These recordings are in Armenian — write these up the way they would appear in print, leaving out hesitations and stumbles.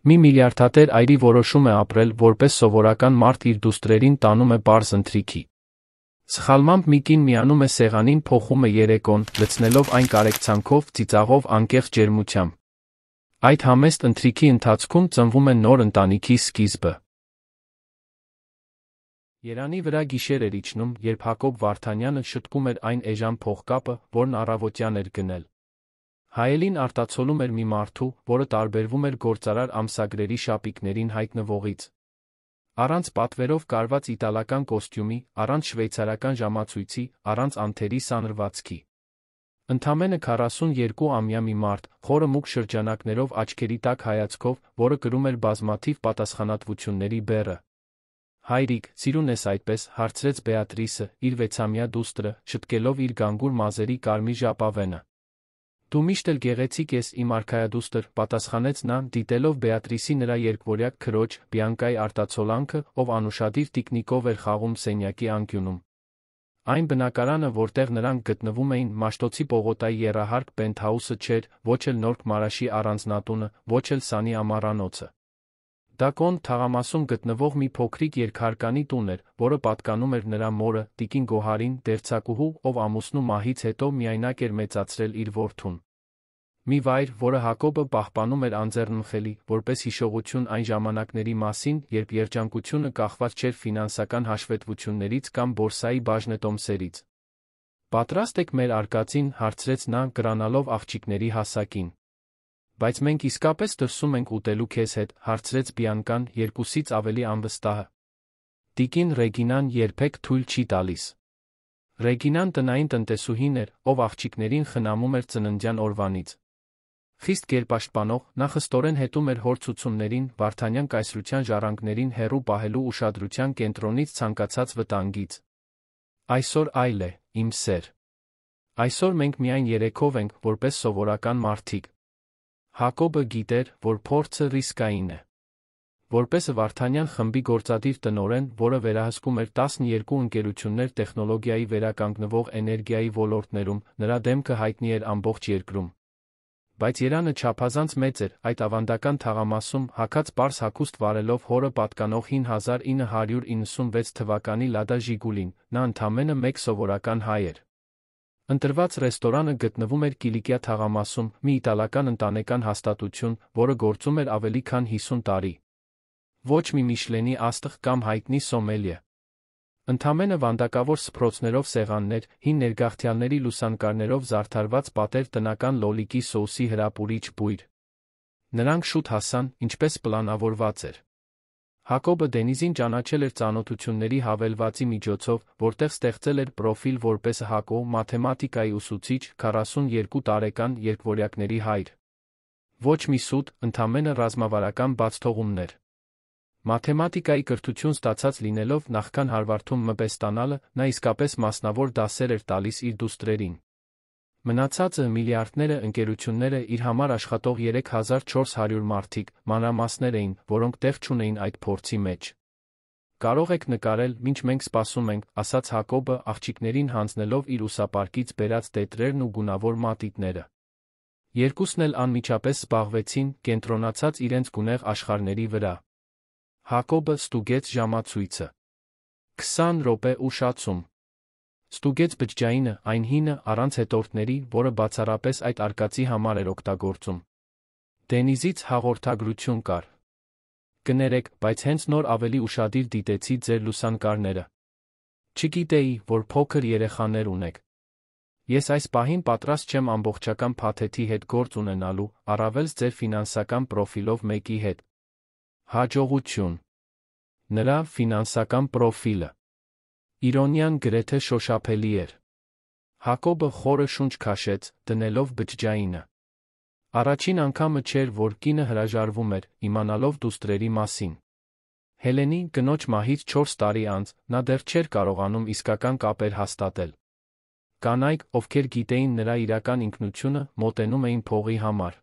Մի միլիարդատեր այրի որոշում է ապրել, որպես սովորական մարդ իր դուստրերին տանում է պարզ ընթրիքի։ Սխալմամբ մի կին միանում է սեղանին, փոխում է երեկոն, լցնելով այն կարեկցանքով, ծիծաղով, անկեղծ ջերմությամբ։ Այդ համեստ ընթրիքի ընթացքում ծնվում է նոր ընտանիքի սկիզբը։ Երանի վրա գիշեր էր իջնում, երբ Հակոբ Վարդանյանը շտկում էր այն էժան փողկապը, որն առավոտյան էր գնել։ Հայելին արտացոլում էր մի մարդու, որը տարբերվում էր գործարար ամսագրերի շապիկներին հայտնվողից։ Առանց պատվերով կարված իտալական կոստյումի, առանց շվեյցարական ժամացույցի, առանց անթերի սանրվածքի։ Ընդամենը 42-ամյա մի մարդ, խորը մուգ շրջանակներով, աչքերի տակ հայացքով, որը կրում էր բազմաթիվ պատասխանատվությունների բեռը։ Հայրիկ, սիրուն ես այդպես, հարցրեց Բեատրիսը, իր 6-ամյա դուստրը, շտկելով իր գանգուր մազերի կարմիր ժապավենը։ Դու միշտ էլ գեղեցիկ ես, իմ արքայադուստր, պատասխանեց նա, դիտելով Բեատրիսի նրա երկվորյակ քրոջ, Բիանկայի արտացոլանքը, ով անուշադիր տիկնիկով էր խաղում սենյակի անկյունում։ Այն բնակարանը, որտեղ նրանք գտնվում էին, Մաշտոցի պողոտայի եռահարկ պենթհաուսը չէր, ոչ էլ Նորք Մարաշի առանձնատունը, ոչ էլ Սանի ամառանոցը։ Դա Կոնդ թաղամասում գտնվող մի փոքրիկ երկհարկանի տուն էր, որը պատկանում էր նրա մորը, տիկին Գոհարին, դերձակուհու, ով ամուսնու մահից հետո միայնակ էր մեծացրել իր որդուն։ Մի վայր, որը Հակոբը պահպանում էր անձեռնմխելի, որպես հիշողություն այն ժամանակների մասին, երբ երջանկությունը կախված չէր ֆինանսական հաշվետվություններից կամ բորսայի բաժնետոմսերից։ Պատրաստ եք մեր արկածին, հարցրեց նա, կրանալով աղջիկների հասակին։ Բայց մենք իսկապես դրսում ենք ուտելու քեզ հետ, հարցրեց Բիանկան, երկուսից ավելի անվստահը։ Տիկին Ռեգինան երբեք թույլ չի տալիս։ Ռեգինան տնային տնտեսուհին էր, ով աղջիկներին խնամում էր ծննդյան օրվանից։ Խիստ կերպաշտպանող, նա խստորեն հետում էր հոր ցուցումներին, Վարդանյան կայսրության ժառանգներին հեռու պահելու ուշադրության կենտրոնից ցանկացած վտանգից։ Այսօր այլ է, իմ սեր։ Այսօր մենք միայն երեքով ենք, որպես սովորական մարդիկ։ Հակոբը գիտեր, որ փորձը ռիսկային է։ Որպես Վարդանյան խմբի գործադիր տնօրեն, որը վերահսկում էր 12 ընկերություններ տեխնոլոգիայի վերականգնվող էներգիայի ոլորտներում, նրա դեմքը հայտնի էր ամբողջ երկրում։ Բայց Երանը չափազանց մեծ էր, այդ ավանդական թաղամասում, հագած պարզ հագուստ վարելով հորը պատկանող հին 1996 թվականի Լադա Ժիգուլին, նա ընդամենը մեկ սովորական հայ էր։ Ընտրված ռեստորանը գտնվում էր Կիլիկիա թաղամասում, մի իտալական ընտանեկան հաստատություն, որը գործում էր ավելի քան 50 տարի։ Ոչ մի Միշլենի աստղ կամ հայտնի սոմելիե։ Ընդամենը վանդակավոր սփռոցներով սեղաններ, հին ներգաղթյալների լուսանկարներով զարդարված պատեր, տնական լոլիկի սոուսի հրապուրիչ բույր։ Նրանք շուտ հասան, ինչպես պլանավորված էր։ Հակոբը Դենիզին ճանաչել էր ծանոթությունների հավելվածի միջոցով, որտեղ ստեղծել էր պրոֆիլ որպես Հակո, մաթեմատիկայի ուսուցիչ, 42 տարեկան, երկվորյակների հայր։ Ոչ մի սուտ, ընդամենը ռազմավարական բացթողումներ։ Մաթեմատիկայի կրթություն ստացած լինելով նախքան Հարվարդում ՄՊ ստանալը, նա իսկապես մասնավոր դասեր էր տալիս իր դուստրերին։ Մնացածը միլիարդները ընկերությունները իր համար աշխատող 3400 մարդիկ, մանրամասներ էին, որոնք տեղ չունեին այդ փորձի մեջ։ Կարող եք նկարել, ինչ մենք սպասում ենք, ասաց Հակոբը, աղջիկներին հանձնելով իր ուսապարկից բերած տետրերն ու գունավոր մատիտները։ Երկուսն էլ անմիջապես զբաղվեցին, կենտրոնացած իրենց գունեղ աշխարհների վրա։ Հակոբը ստուգեց ժամացույցը։ 20 րոպե ուշացում։ Ստուգեց բջջայինը, այն հինը, առանց հետորդների, որը բացառապես այդ արկածի համար էր օգտագործում։ Դենիզից հաղորդագրություն կար։ Կներեք, բայց հենց նոր ավելի ուշադիր դիտեցի ձեր լուսանկարները։ Չգիտեի, որ փոքր երեխաներ ունեք։ Ես այս պահին պատրաստ չեմ ամբողջական փաթեթի հետ գործ ունենալու, առավել ձեր ֆինանսական պրոֆիլով մեկի հետ։ Հաջողություն։ Նրա ֆինանսական պրոֆիլը։ Իրոնիան գրեթե շոշափելի էր։ Հակոբը խորը շունչ քաշեց, դնելով բջջայինը։ Առաջին անգամը չէր, որ կինը հրաժարվում էր, իմանալով դուստրերի մասին։ Հելենի, կնոջ մահից 4 տարի անց, նա դեռ չէր կարողանում իսկական կապեր հաստատել։ Կանայք, ովքեր գիտեին նրա իրական ինքնությունը, մոտենում էին փողի համար։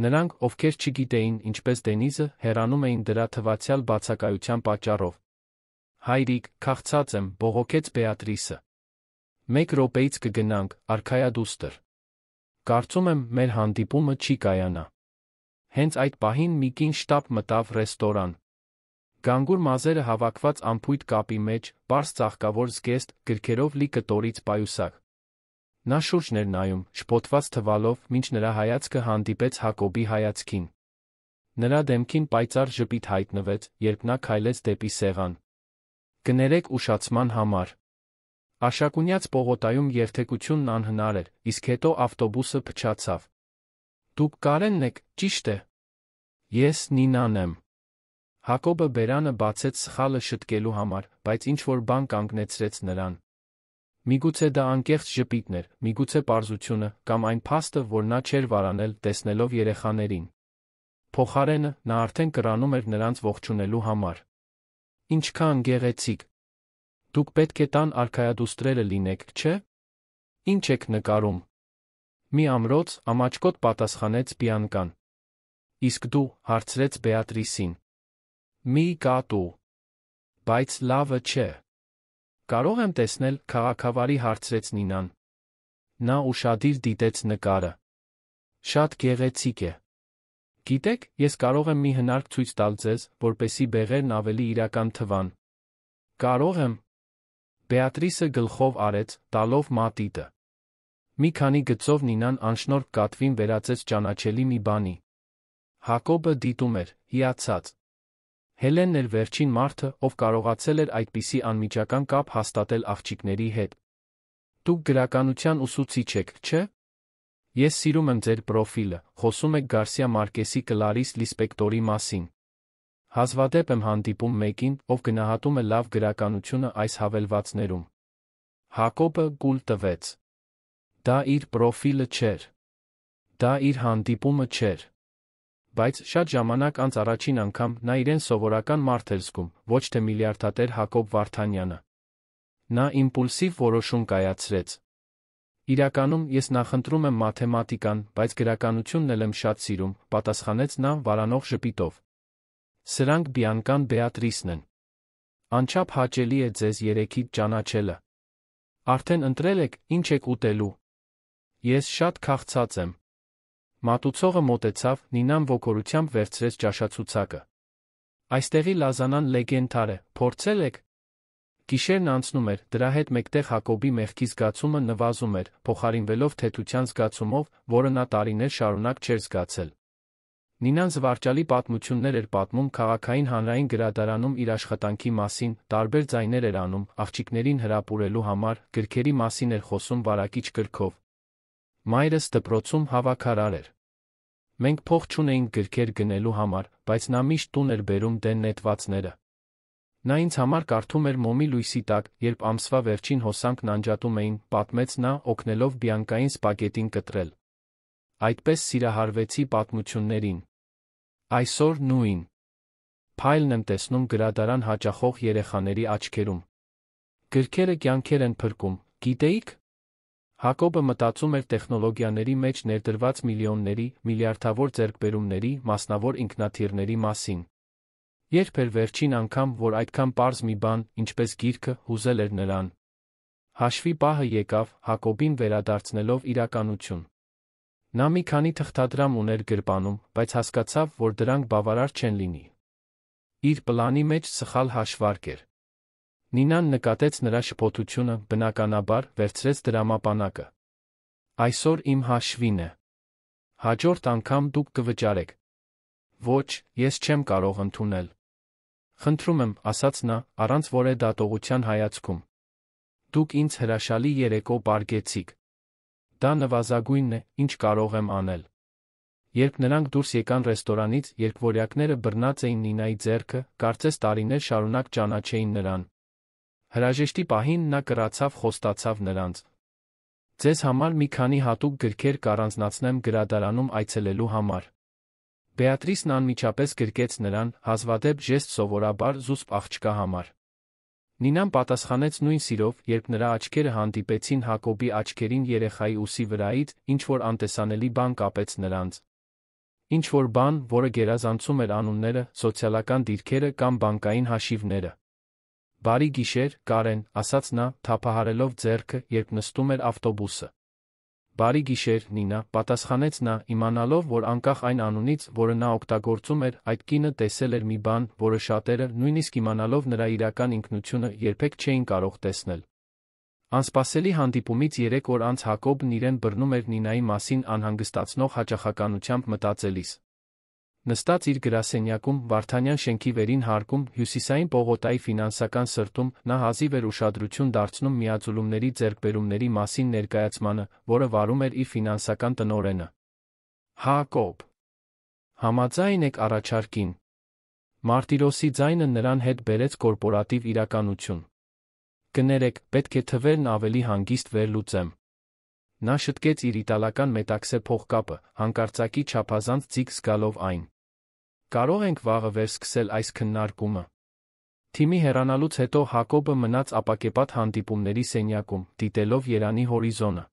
Նրանք, ովքեր չգիտեին, ինչպես Դենիզը, հեռանում էին դրա թվացյալ բացակայության պատճառով։ Հայրիկ, քաղցած եմ, բողոքեց Բեատրիսը։ 1 րոպեից կգնանք, արքայադուստր։ Կարծում եմ, մեր հանդիպումը չի կայանա։ Հենց այդ պահին մի կին շտապ մտավ ռեստորան։ Գանգուր մազերը հավաքված անփույթ կապի մեջ, պարզ ծաղկավոր զգեստ, գրքերով լի կտորից պայուսակ։ Նա շուրջն էր նայում, շփոթված թվալով, մինչ նրա հայացքը հանդիպեց Հակոբի հայացքին։ Նրա դեմքին պայծառ ժպիտ հայտնվեց, երբ նա քայլեց դեպի սեղան։ Կներեք ուշացման համար։ Աշակունյաց պողոտայում երթևեկությունն անհնար էր, իսկ հետո ավտոբուսը փչացավ։ Դուք Կարենն եք, ճիշտ է։ Ես Նինան եմ։ Հակոբը բերանը բացեց սխալը շտկելու համար, բայց ինչ-որ բան կանգնեցրեց նրան։ Միգուցե դա անկեղծ ժպիտն էր, միգուցե պարզությունը, կամ այն փաստը, որ նա չէր վարանել, տեսնելով երեխաներին։ Փոխարենը, նա արդեն կռանում էր նրանց ողջունելու համար։ Ինչքան գեղեցիկ։ Դուք պետք է տան արքայադուստրերը լինեք, չէ՞։ Ինչ եք նկարում։ Մի ամրոց, ամաչկոտ պատասխանեց Բիանկան։ Իսկ դու, հարցրեց Բեատրիսին։ Մի կատու։ Բայց լավը չէ։ Կարող եմ տեսնել, քաղաքավարի հարցրեց Նինան։ Նա ուշադիր դիտեց նկարը։ Շատ գեղեցիկ է։ Գիտեք, ես կարող եմ մի հնարք ցույց տալ ձեզ, որպեսզի բեղերն ավելի իրական թվան։ Կարող եմ։ Բեատրիսը գլխով արեց, տալով մատիտը։ Մի քանի գծով Նինան անշնորհ կատվին վերածեց ճանաչելի մի բանի։ Հակոբը դիտում էր, հիացած։ Հելենն էր վերջին մարդը, ով կարողացել էր այդպիսի անմիջական կապ հաստատել աղջիկների հետ։ Դուք գրականության ուսուցիչ եք, չէ՞։ Ես սիրում եմ ձեր պրոֆիլը, խոսում եք Գարսիա Մարկեսի Կլարիս Լիսպեկտորի մասին։ Հազվադեպ եմ հանդիպում մեկին, ով գնահատում է լավ գրականությունը այս հավելվածներում։ Հակոբը գուլ տվեց։ Դա իր պրոֆիլը չէր։ Դա իր հանդիպումը չէր։ Բայց շատ ժամանակ անց առաջին անգամ նա իրեն սովորական մարդ էր զգում, ոչ թե միլիարդատեր Հակոբ Վարդանյանը։ Նա իմպուլսիվ որոշում կայացրեց։ Իրականում ես նախընտրում եմ մաթեմատիկան, բայց գրականությունն էլ եմ շատ սիրում, պատասխանեց նա վարանող ժպիտով։ Սրանք Բիանկան Բեատրիսն են։ Անչափ հաճելի է ձեզ երեքիդ ճանաչելը։ Արդեն ընտրել եք, ինչ եք ուտելու։ Ես շատ քաղցած եմ։ Մատուցողը մոտեցավ, Նինան ոգորությամբ վերցրեց ճաշացուցակը։ Այստեղի լազանան լեգենդար է, փորձել եք։ Գիշերն անցնում էր, դրա հետ մեկտեղ Հակոբի մեղքի զգացումը նվազում էր, փոխարինվելով թեթության զգացումով, որը նա տարիներ շարունակ չէր զգացել։ Նինան զվարճալի պատմություններ էր պատմում քաղաքային հանրային գրադարանում իր աշխատանքի մասին, տարբեր ձայներ էր անում, աղջիկներին հրապուրելու համար, գրքերի մասին էր խոսում վարակիչ գրքով։ Մայրս դպրոցում հավաքարար էր։ Մենք փող չունեինք գրքեր գնելու համար, բայց նա միշտ տուն էր բերում դեն նետվածները։ Նա ինձ համար կարդում էր մոմի լույսի տակ, երբ ամսվա վերջին հոսանքն անջատում էին, պատմեց նա, օգնելով Բիանկային սպագետին կտրել։ Այդպես սիրահարվեցի պատմություններին։ Այսօր նույն փայլն եմ տեսնում գրադարան հաճախող երեխաների աչքերում։ Գրքերը կյանքեր են փրկում, գիտեիք։ Հակոբը մտածում էր տեխնոլոգիաների մեջ ներդրված միլիոնների, միլիարդավոր ձեռքբերումների, մասնավոր ինքնաթիռների մասին։ Երբ էր վերջին անգամ, որ այդքան պարզ մի բան, ինչպես գիրքը, հուզել էր նրան։ Հաշվի պահը եկավ, Հակոբին վերադարձնելով իրականություն։ Նա մի քանի թղթադրամ ուներ գրպանում, բայց հասկացավ, որ դրանք բավարար չեն լինի։ Իր պլանի մեջ սխալ հաշվարկ էր։ Նինան նկատեց նրա շփոթությունը, բնականաբար, վերցրեց դրամապանակը։ Այսօր իմ հաշվին է։ Հաջորդ անգամ դուք կվճարեք։ Ոչ, ես չեմ կարող ընդունել։ Խնդրում եմ, ասաց նա, առանց որևէ դատողության հայացքում։ Դուք ինձ հրաշալի երեկո պարգեցիք։ Դա նվազագույնն է, ինչ կարող եմ անել։ Երբ նրանք դուրս եկան ռեստորանից, երկվորյակները բռնած էին Նինայի ձեռքը, կարծես տարիներ շարունակ ճանաչեին նրան։ Հրաժեշտի պահին նա կռացավ խոստացավ նրանց. Ձեզ համար մի քանի հատուկ գրքեր կառանձնացնեմ գրադարանում այցելելու համար։ Բեատրիսն անմիջապես գրկեց նրան, հազվադեպ ժեստ սովորաբար զուսպ աղջկա համար։ Նինան պատասխանեց նույն սիրով, երբ նրա աչքերը հանդիպեցին Հակոբի աչքերին երեխայի ուսի վրայից, ինչ-որ անտեսանելի բան կապեց նրանց։ Ինչ-որ բան, որը գերազանցում էր անունները, սոցիալական դիրքերը կամ բանկային հաշիվները։ Բարի գիշեր, Կարեն, ասաց նա, թափահարելով ձեռքը, երբ նստում էր ավտոբուսը։ Բարի գիշեր, Նինա, պատասխանեց նա, իմանալով, որ անկախ այն անունից, որը նա օգտագործում էր, այդ կինը տեսել էր մի բան, որը շատերը, նույնիսկ իմանալով նրա իրական ինքնությունը, երբեք չէին կարող տեսնել։ Անսպասելի հանդիպումից 3 օր անց Հակոբն իրեն բռնում էր Նինայի մասին անհանգստացնող հաճախականությամբ մտածելիս։ Նստած իր գրասենյակում, Վարդանյան շենքի վերին հարկում, հյուսիսային պողոտայի ֆինանսական սրտում, նա հազիվ էր ուշադրություն դարձնում միաձուլումների ձեռքբերումների մասին ներկայացմանը, որը վարում էր իր ֆինանսական տնօրենը։ Հակոբ, համաձայն եք առաջարկին։ Մարտիրոսի ձայնը նրան հետ բերեց կորպորատիվ իրականություն։ Կներեք, պետք է թվերն ավելի հանգիստ վերլուծեմ։ Նա շտկեց իր իտալական մետաքսե փողկապը, հանկարծակի չափազանց ձիգ զգալով այն։ Կարող ենք վաղը վերսկսել այս քննարկումը։ Թիմի հեռանալուց հետո Հակոբը մնաց ապակեպատ հանդիպումների սենյակում, դիտելով Երանի հորիզոնը։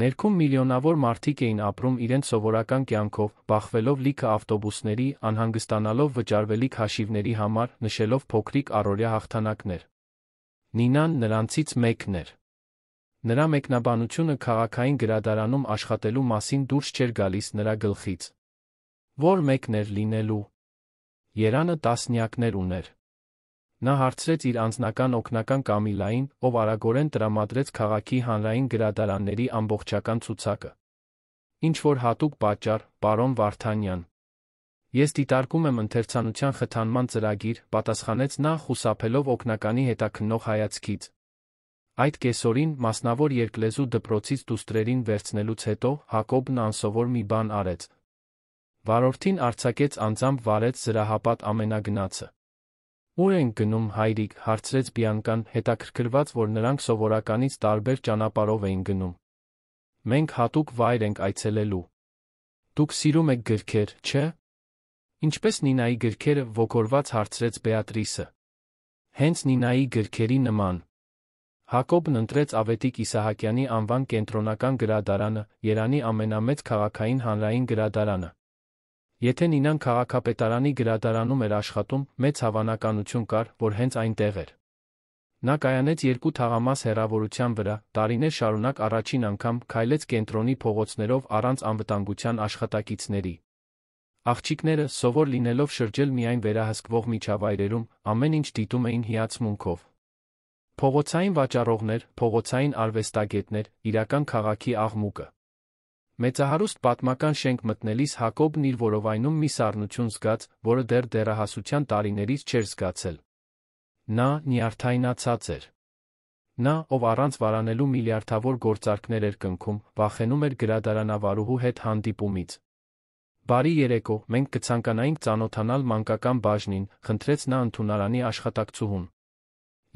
Ներքում միլիոնավոր մարդիկ էին ապրում իրենց սովորական կյանքով, բախվելով լիքը ավտոբուսների, անհանգստանալով վճարվելիք հաշիվների համար, նշելով փոքրիկ առօրյա հաղթանակներ։ Նինան նրանցից մեկն էր։ Նրա մեկնաբանությունը քաղաքային գրադարանում աշխատելու մասին դուրս չէր գալիս նրա գլխից։ Որ մեկն էր լինելու։ Երանը տասնյակներ ուներ։ Նա հարցրեց իր անձնական օգնական Կամիլային, ով արագորեն տրամադրեց քաղաքի հանրային գրադարանների ամբողջական ցուցակը։ Ինչ որ հատուկ պատճառ, պարոն Վարդանյան։ Ես դիտարկում եմ ընթերցանության խթանման ծրագիր, պատասխանեց նա, խուսափելով օգնականի հետաքննող հայացքից։ Այդ կեսօրին, մասնավոր երկլեզու դպրոցից դուստրերին վերցնելուց հետո, Հակոբն անսովոր մի բան արեց։ Վարորդին արձակեց անձամբ վարեց զրահապատ ամենագնացը։ Ուր ենք գնում, հայրիկ, հարցրեց Բիանկան, հետաքրքրված, որ նրանք սովորականից տարբեր ճանապարհով էին գնում։ Մենք հատուկ վայր ենք այցելելու։ Դուք սիրում եք գրքեր, չէ՞։ Ինչպես Նինայի գրքերը, ոգորված հարցրեց Բեատրիսը։ Հենց Նինայի գրքերի նման։ Հակոբն ընտրեց Ավետիք Իսահակյանի անվան կենտրոնական գրադարանը, Երանի ամենամեծ քաղաքային հանրային գրադարանը։ Եթե Նինան քաղաքապետարանի գրադարանում էր աշխատում, մեծ հավանականություն կար, որ հենց այնտեղ էր։ Նա կայանեց 2 թաղամաս հեռավորության վրա, տարիներ շարունակ առաջին անգամ քայլեց կենտրոնի փողոցներով առանց անվտանգության աշխատակիցների։ Աղջիկները, սովոր լինելով շրջել միայն վերահսկվող միջավայրերում, ամեն ինչ դիտում էին հիացմունքով։ Փողոցային վաճառողներ, փողոցային արվեստագետներ, իրական քաղաքի աղմուկը։ Մեծահարուստ պատմական շենք մտնելիս Հակոբն իր որովայնում մի սառնություն զգաց, որը դեռ դեռահասության տարիներից չէր զգացել։ Նա նյարդայնացած էր։ Նա, ով առանց վարանելու միլիարդավոր գործարքներ էր կնքում, վախենում էր գրադարանավարուհու հետ հանդիպումից։ Բարի երեկո, մենք կցանկանայինք ծանոթանալ մանկական բաժնին, խնդրեց նա ընդունարանի աշխատակցուհուն։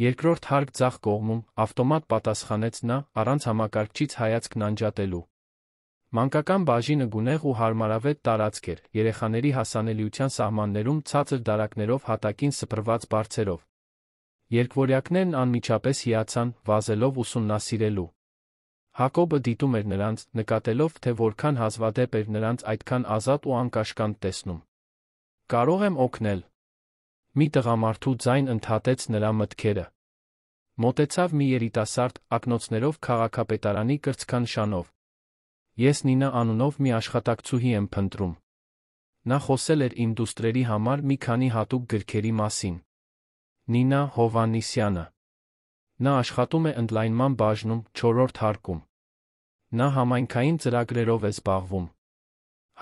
Երկրորդ հարկ ձախ կողմում, ավտոմատ պատասխանեց նա, առանց համակարգչից հայացքն անջատելու։ Մանկական բաժինը գունեղ ու հարմարավետ տարածք էր, երեխաների հասանելիության սահմաններում ցածր դարակներով հատակին սփռված բարձերով։ Երկվորյակներն անմիջապես հիացան, վազելով ուսումնասիրելու։ Հակոբը դիտում էր նրանց, նկատելով, թե որքան հազվադեպ էր նրանց այդքան ազատ ու անկաշկանդ տեսնում։ Կարող եմ օգնել։ Մի տղամարդու ձայն ընդհատեց նրա մտքերը։ Մոտեցավ մի երիտասարդ, ակնոցներով քաղաքապետարանի կրծքանշանով։ Ես Նինա անունով մի աշխատակցուհի եմ փնտրում։ Նա խոսել էր իմ դուստրերի համար մի քանի հատուկ գրքերի մասին։ Նինա Հովհաննիսյանը։ Նա աշխատում է ընդլայնման բաժնում, 4-րդ հարկում։ Նա համայնքային ծրագրերով է զբաղվում։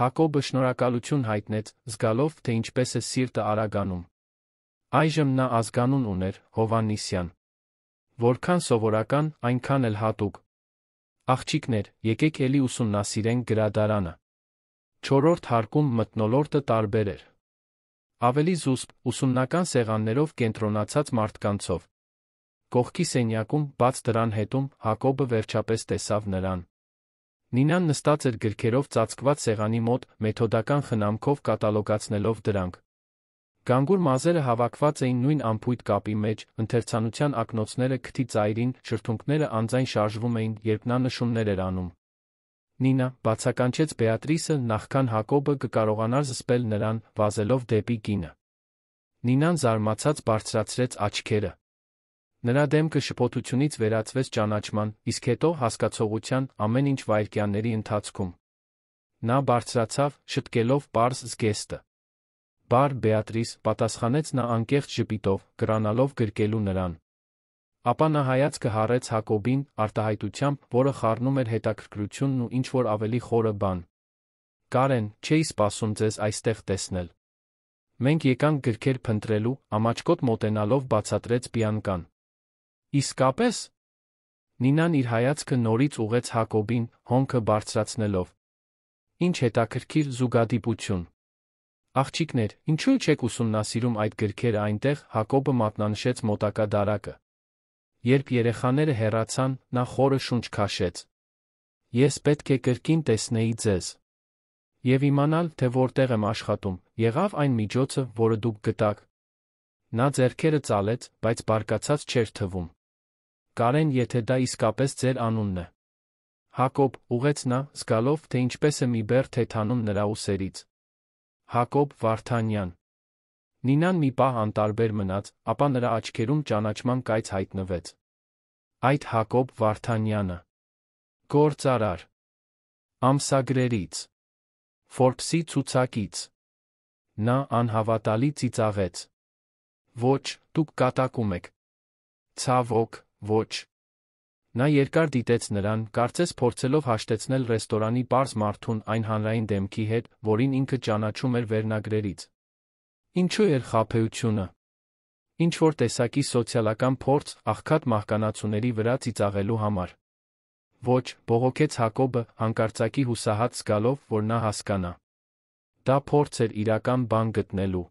Հակոբը շնորհակալություն հայտնեց, զգալով, թե ինչպես է սիրտը արագանում։ Այժմ նա ազգանուն ուներ, Հովհաննիսյան։ Որքան սովորական, այնքան էլ հատուկ։ Աղջիկներ, եկեք էլի ուսումնասիրենք գրադարանը։ 4-րդ հարկում մթնոլորտը տարբեր էր։ Ավելի զուսպ, ուսումնական սեղաններով կենտրոնացած մարդկանցով։ Կողքի սենյակում, բաց դռան հետում, Հակոբը վերջապես տեսավ նրան։ Նինան նստած էր գրքերով ծածկված սեղանի մոտ, մեթոդական խնամքով կատալոգացնելով դրանք։ Գանգուր մազերը հավաքված էին նույն անփույթ կապի մեջ, ընթերցանության ակնոցները քթի ծայրին, շրթունքները անձայն շարժվում էին, երբ նա նշումներ էր անում։ Նինա, բացականչեց Բեատրիսը, նախքան Հակոբը կկարողանար զսպել նրան, վազելով դեպի կինը։ Նինան զարմացած բարձրացրեց աչքերը։ Նրա դեմքը շփոթությունից վերածվեց ճանաչման, իսկ հետո հասկացողության ամեն ինչ վայրկյանների ընթացքում։ Նա բարձրացավ, շտկելով պարզ զգեստը։ Բար Բեատրիս, պատասխանեց նա անկեղծ ժպիտով, կրանալով գրկելու նրան։ Ապա նա հայացքը հառեց Հակոբին, արտահայտությամբ, որը խառնում էր հետաքրքրությունն ու ինչ-որ ավելի խորը բան։ Կարեն, չէի սպասում ձեզ այստեղ տեսնել։ Մենք եկանք գրքեր փնտրելու, ամաչկոտ մոտենալով բացատրեց Բիանկան։ Իսկապես։ Նինան իր հայացքը նորից ուղղեց Հակոբին, հոնքը բարձրացնելով։ Ինչ հետաքրքիր զուգադիպություն։ Աղջիկներ, ինչու չեք ուսումնասիրում այդ գրքերը այնտեղ, Հակոբը մատնանշեց մոտակա դարակը։ Երբ երեխաները հեռացան, նա խորը շունչ քաշեց։ Ես պետք է կրկին տեսնեի ձեզ։ Եվ իմանալ, թե որտեղ եմ աշխատում, եղավ այն միջոցը, որը դուք գտաք։ Նա ձեռքերը ծալեց, բայց բարկացած չէր թվում։ Կարեն, եթե դա իսկապես ձեր անունն է։ Հակոբ, ուղեց նա, զգալով, թե ինչպես է մի բեռ թեթանում նրա ուսերից։ Հակոբ Վարդանյան։ Նինան մի պահ անտարբեր մնաց, ապա նրա աչքերում ճանաչման կայծ հայտնվեց։ Այդ Հակոբ Վարդանյանը։ Գործարար։ Ամսագրերից։ Ֆորբսի ցուցակից։ Նա անհավատալի ծիծաղեց։ Ոչ, դուք կատակում եք։ Ցավոք, ոչ։ Նա երկար դիտեց նրան, կարծես փորձելով հաշտեցնել ռեստորանի պարզ մարդուն այն հանրային դեմքի հետ, որին ինքը ճանաչում էր վերնագրերից։ Ինչու էր խաբեությունը։ Ինչ-որ տեսակի սոցիալական փորձ, աղքատ մահկանացուների վրա ծիծաղելու համար։ Ոչ, բողոքեց Հակոբը, հանկարծակի հուսահատ զգալով, որ նա հասկանա։ Դա փորձ էր իրական բան գտնելու։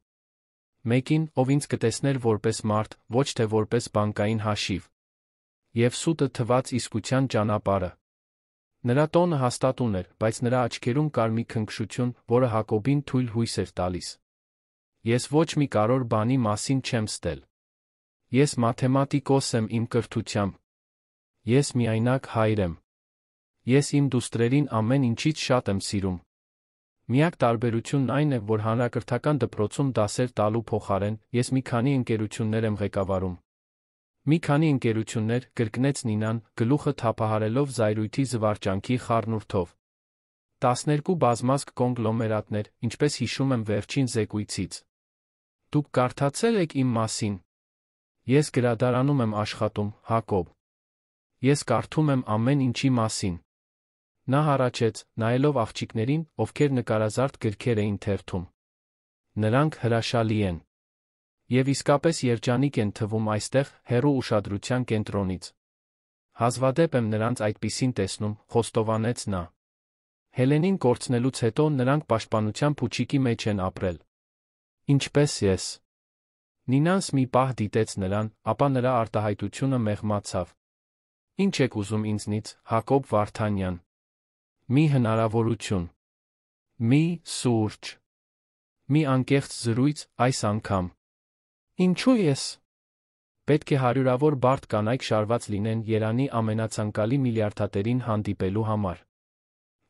Մեկին, ով ինձ կտեսներ որպես մարդ, ոչ թե որպես բանկային հաշիվ։ Եվ սուտը թված իսկության ճանապարհը։ Նրա տոնը հաստատուն էր, բայց նրա աչքերում կար մի քնքշություն, որը Հակոբին թույլ հույս էր տալիս։ Ես ոչ մի կարևոր բանի մասին չեմ ստել։ Ես մաթեմատիկոս եմ իմ կրթությամբ։ Ես միայնակ հայր եմ։ Ես իմ դուստրերին ամեն ինչից շատ եմ սիրում։ Միակ տարբերությունն այն է, որ հանրակրթական դպրոցում դասեր տալու փոխարեն, ես մի քանի ընկերություններ եմ ղեկավարում։ Մի քանի ընկերություններ, կրկնեց Նինան, գլուխը թափահարելով զայրույթի զվարճանքի խառնուրդով։ 12 բազմազգ կոնգլոմերատներ, ինչպես հիշում եմ վերջին զեկույցից։ Դուք կարդացել եք իմ մասին։ Ես գրադարանում եմ աշխատում, Հակոբ։ Ես կարդում եմ ամեն ինչի մասին։ Նա հառաչեց, նայելով աղջիկներին, ովքեր նկարազարդ գրքեր էին թերթում։ Նրանք հրաշալի են։ Եվ իսկապես երջանիկ են թվում այստեղ, հեռու ուշադրության կենտրոնից։ Հազվադեպ եմ նրանց այդպիսին տեսնում, խոստովանեց նա։ Հելենին կորցնելուց հետո նրանք պաշտպանության փուչիկի մեջ են ապրել։ Ինչպես ես։ Նինանս մի պահ դիտեց նրան, ապա նրա արտահայտությունը մեղմացավ։ Ինչ եք ուզում ինձնից, Հակոբ Վարդանյան։ Մի հնարավորություն։ Մի սուրճ։ Մի անկեղծ զրույց, այս անգամ։ Ինչու ես։ Պետք է հարյուրավոր բարդ կանայք շարված լինեն Երանի ամենացանկալի միլիարդատերին հանդիպելու համար։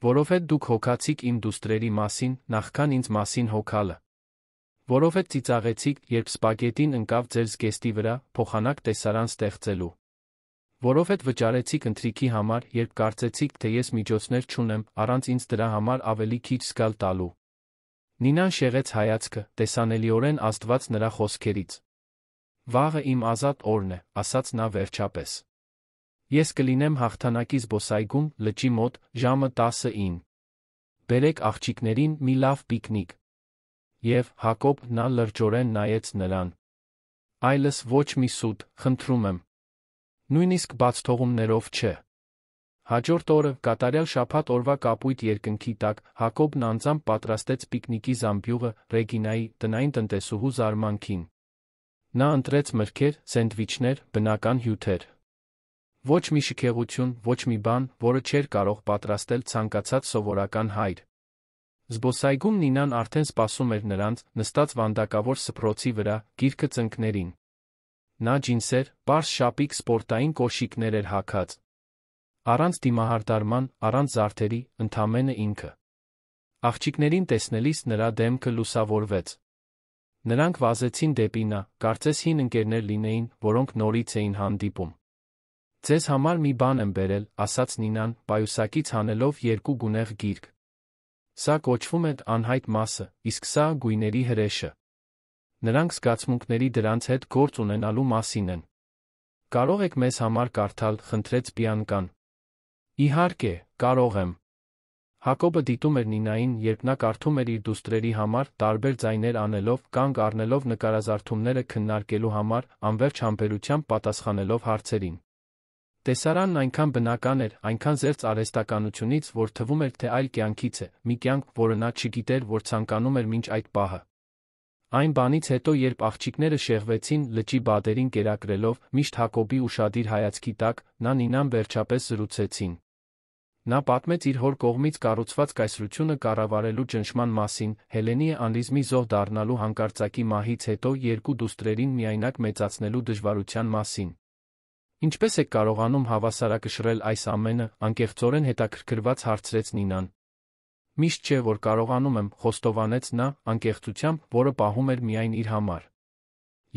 Որովհետև դուք հոգացիք իմ դուստրերի մասին, նախքան ինձ մասին հոգալը։ Որովհետև ծիծաղեցիք, երբ սպագետին ընկավ ձեր զգեստի վրա, փոխանակ տեսարան ստեղծելու։ Որովհետև վճարեցիք ընթրիքի համար, երբ կարծեցիք, թե ես միջոցներ չունեմ, առանց ինձ դրա համար ավելի քիչ զգալ տալու։ Նինան շեղեց հայացքը, տեսանելիորեն ազդված նրա խոսքերից։ Վաղը իմ ազատ օրն է, ասաց նա վերջապես։ Ես կլինեմ հաղթանակի զբոսայգում, լճի մոտ, ժամը 10-ին։ Բերեք աղջիկներին մի լավ պիկնիկ։ Եվ, Հակոբ, նա լրջորեն նայեց նրան։ Այլս ոչ մի սուտ, խնդրում եմ։ Նույնիսկ բացթողումներով չէ։ Հաջորդ օրը, կատարյալ շաբաթ օրվա կապույտ երկնքի տակ, Հակոբն անձամբ պատրաստեց պիկնիկի զամբյուղը Ռեգինայի, տնային տնտեսուհու զարմանքին։ Նա ընտրեց մրգեր, սենդվիչներ, բնական հյութեր։ Ոչ մի շքեղություն, ոչ մի բան, որը չէր կարող պատրաստել ցանկացած սովորական հայր։ Զբոսայգում Նինան արդեն սպասում էր նրանց, նստած վանդակավոր սփռոցի վրա, գիրքը ծնկներին։ Նա ջինսեր, պարզ շապիկ սպորտային կոշիկներ էր հագած։ Առանց դիմահարդարման, առանց զարդերի, ընդամենը ինքը։ Աղջիկներին տեսնելիս նրա դեմքը լուսավորվեց։ Նրանք վազեցին դեպի նա, կարծես հին ընկերներ լինեին, որոնք նորից էին հանդիպում։ «Ձեզ համար մի բան եմ բերել», ասաց Նինան, պայուսակից հանելով 2 գունեղ գիրք։ «Սա կոչվում է անհայտ մասը, իսկ սա գույների հրեշը։ Նրանք զգացմունքների դրանց հետ գործ ունենալու մասին են։ Կարող եք մեզ համար կարդալ», խնդրեց Բիանկան։ «Իհարկե, կարող եմ»։ Հակոբը դիտում էր Նինային, երբ նա կարդում էր իր դուստրերի համար, տարբեր ձայներ անելով, կանգ առնելով նկարազարդումները քննարկելու համար, անվերջ համբերությամբ պատասխանելով հարցերին։ Տեսարանն այնքան բնական էր, այնքան զերծ արհեստականությունից, որ թվում էր, թե այլ կյանքից է, մի կյանք, որը նա չգիտեր, որ ցանկանում էր մինչ այդ պահը։ Այն բանից հետո, երբ աղջիկները շեղվեցին, լճի բադերին կերակրելով, միշտ Հակոբի ուշադիր հայացքի տակ, նա Նինան վերջապես զրուցեցին։ Նա պատմեց իր հոր կողմից կառուցված կայսրությունը կառավարելու ճնշման մասին, Հելենի անրիզմի զոհ դառնալու հանկարծակի մահից հետո 2 դուստրերին միայնակ մեծացնելու դժվարության մասին։ «Ինչպես եք կարողանում հավասարակշռել այս ամենը», անկեղծորեն հետաքրքրված հարցրեց Նինան։ «Միշտ չէ, որ կարողանում եմ», խոստովանեց նա, անկեղծությամբ, որը պահում էր միայն իր համար։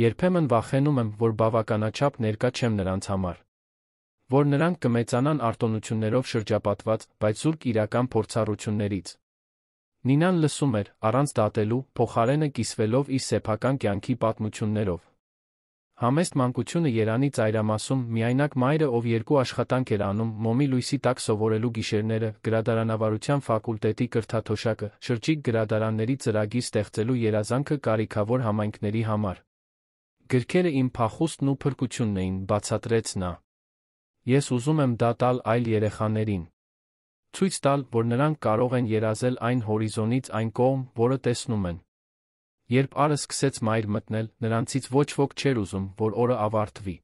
«Երբեմն վախենում եմ, որ բավականաչափ ներկա չեմ նրանց համար։ Որ նրանք կմեծանան արտոնություններով շրջապատված, բայց զուրկ իրական փորձառություններից»։ Նինան լսում էր, առանց դատելու, փոխարենը կիսվելով իր սեփական կյանքի պատմություններով։ Համեստ մանկությունը Երանի ծայրամասում, միայնակ մայրը, ով 2 աշխատանք էր անում, մոմի լույսի տակ սովորելու գիշերները, գրադարանավարության ֆակուլտետի կրթաթոշակը, շրջիկ գրադարանների ծրագիր ստեղծելու երազանքը կարիքավոր համայնքների համար։ «Գրքերը իմ փախուստն ու փրկությունն էին», բացատրեց նա։ «Ես ուզում եմ դա տալ այլ երեխաներին։ Ցույց տալ, որ նրանք կարող են երազել այն հորիզոնից այն կողմ, որը տեսնում են»։ Երբ առը սկսեց մայր մտնել, նրանցից ոչ ոք չէր ուզում, որ օրը ավարտվի։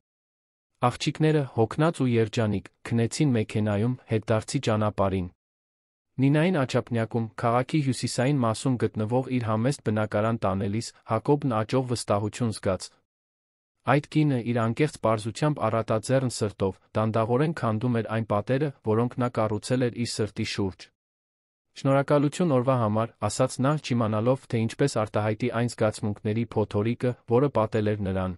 Աղջիկները, հոգնած ու երջանիկ, քնեցին մեքենայում, հետդարձի ճանապարհին։ Նինային աչափնյակում, քաղաքի հյուսիսային մասում գտնվող իր համեստ բնակարան տանելիս, Հակոբն աճող վստահություն զգաց։ Այդ կինը, իր անկեղծ պարզությամբ առատաձեռն սրտով, դանդաղորեն քանդում էր այն պատերը, որոնք նա կառուցել էր իր սրտի շուրջ։ «Շնորհակալություն օրվա համար», ասաց նա, չիմանալով, թե ինչպես արտահայտի այն զգացմունքների փոթորիկը, որը պատել էր նրան։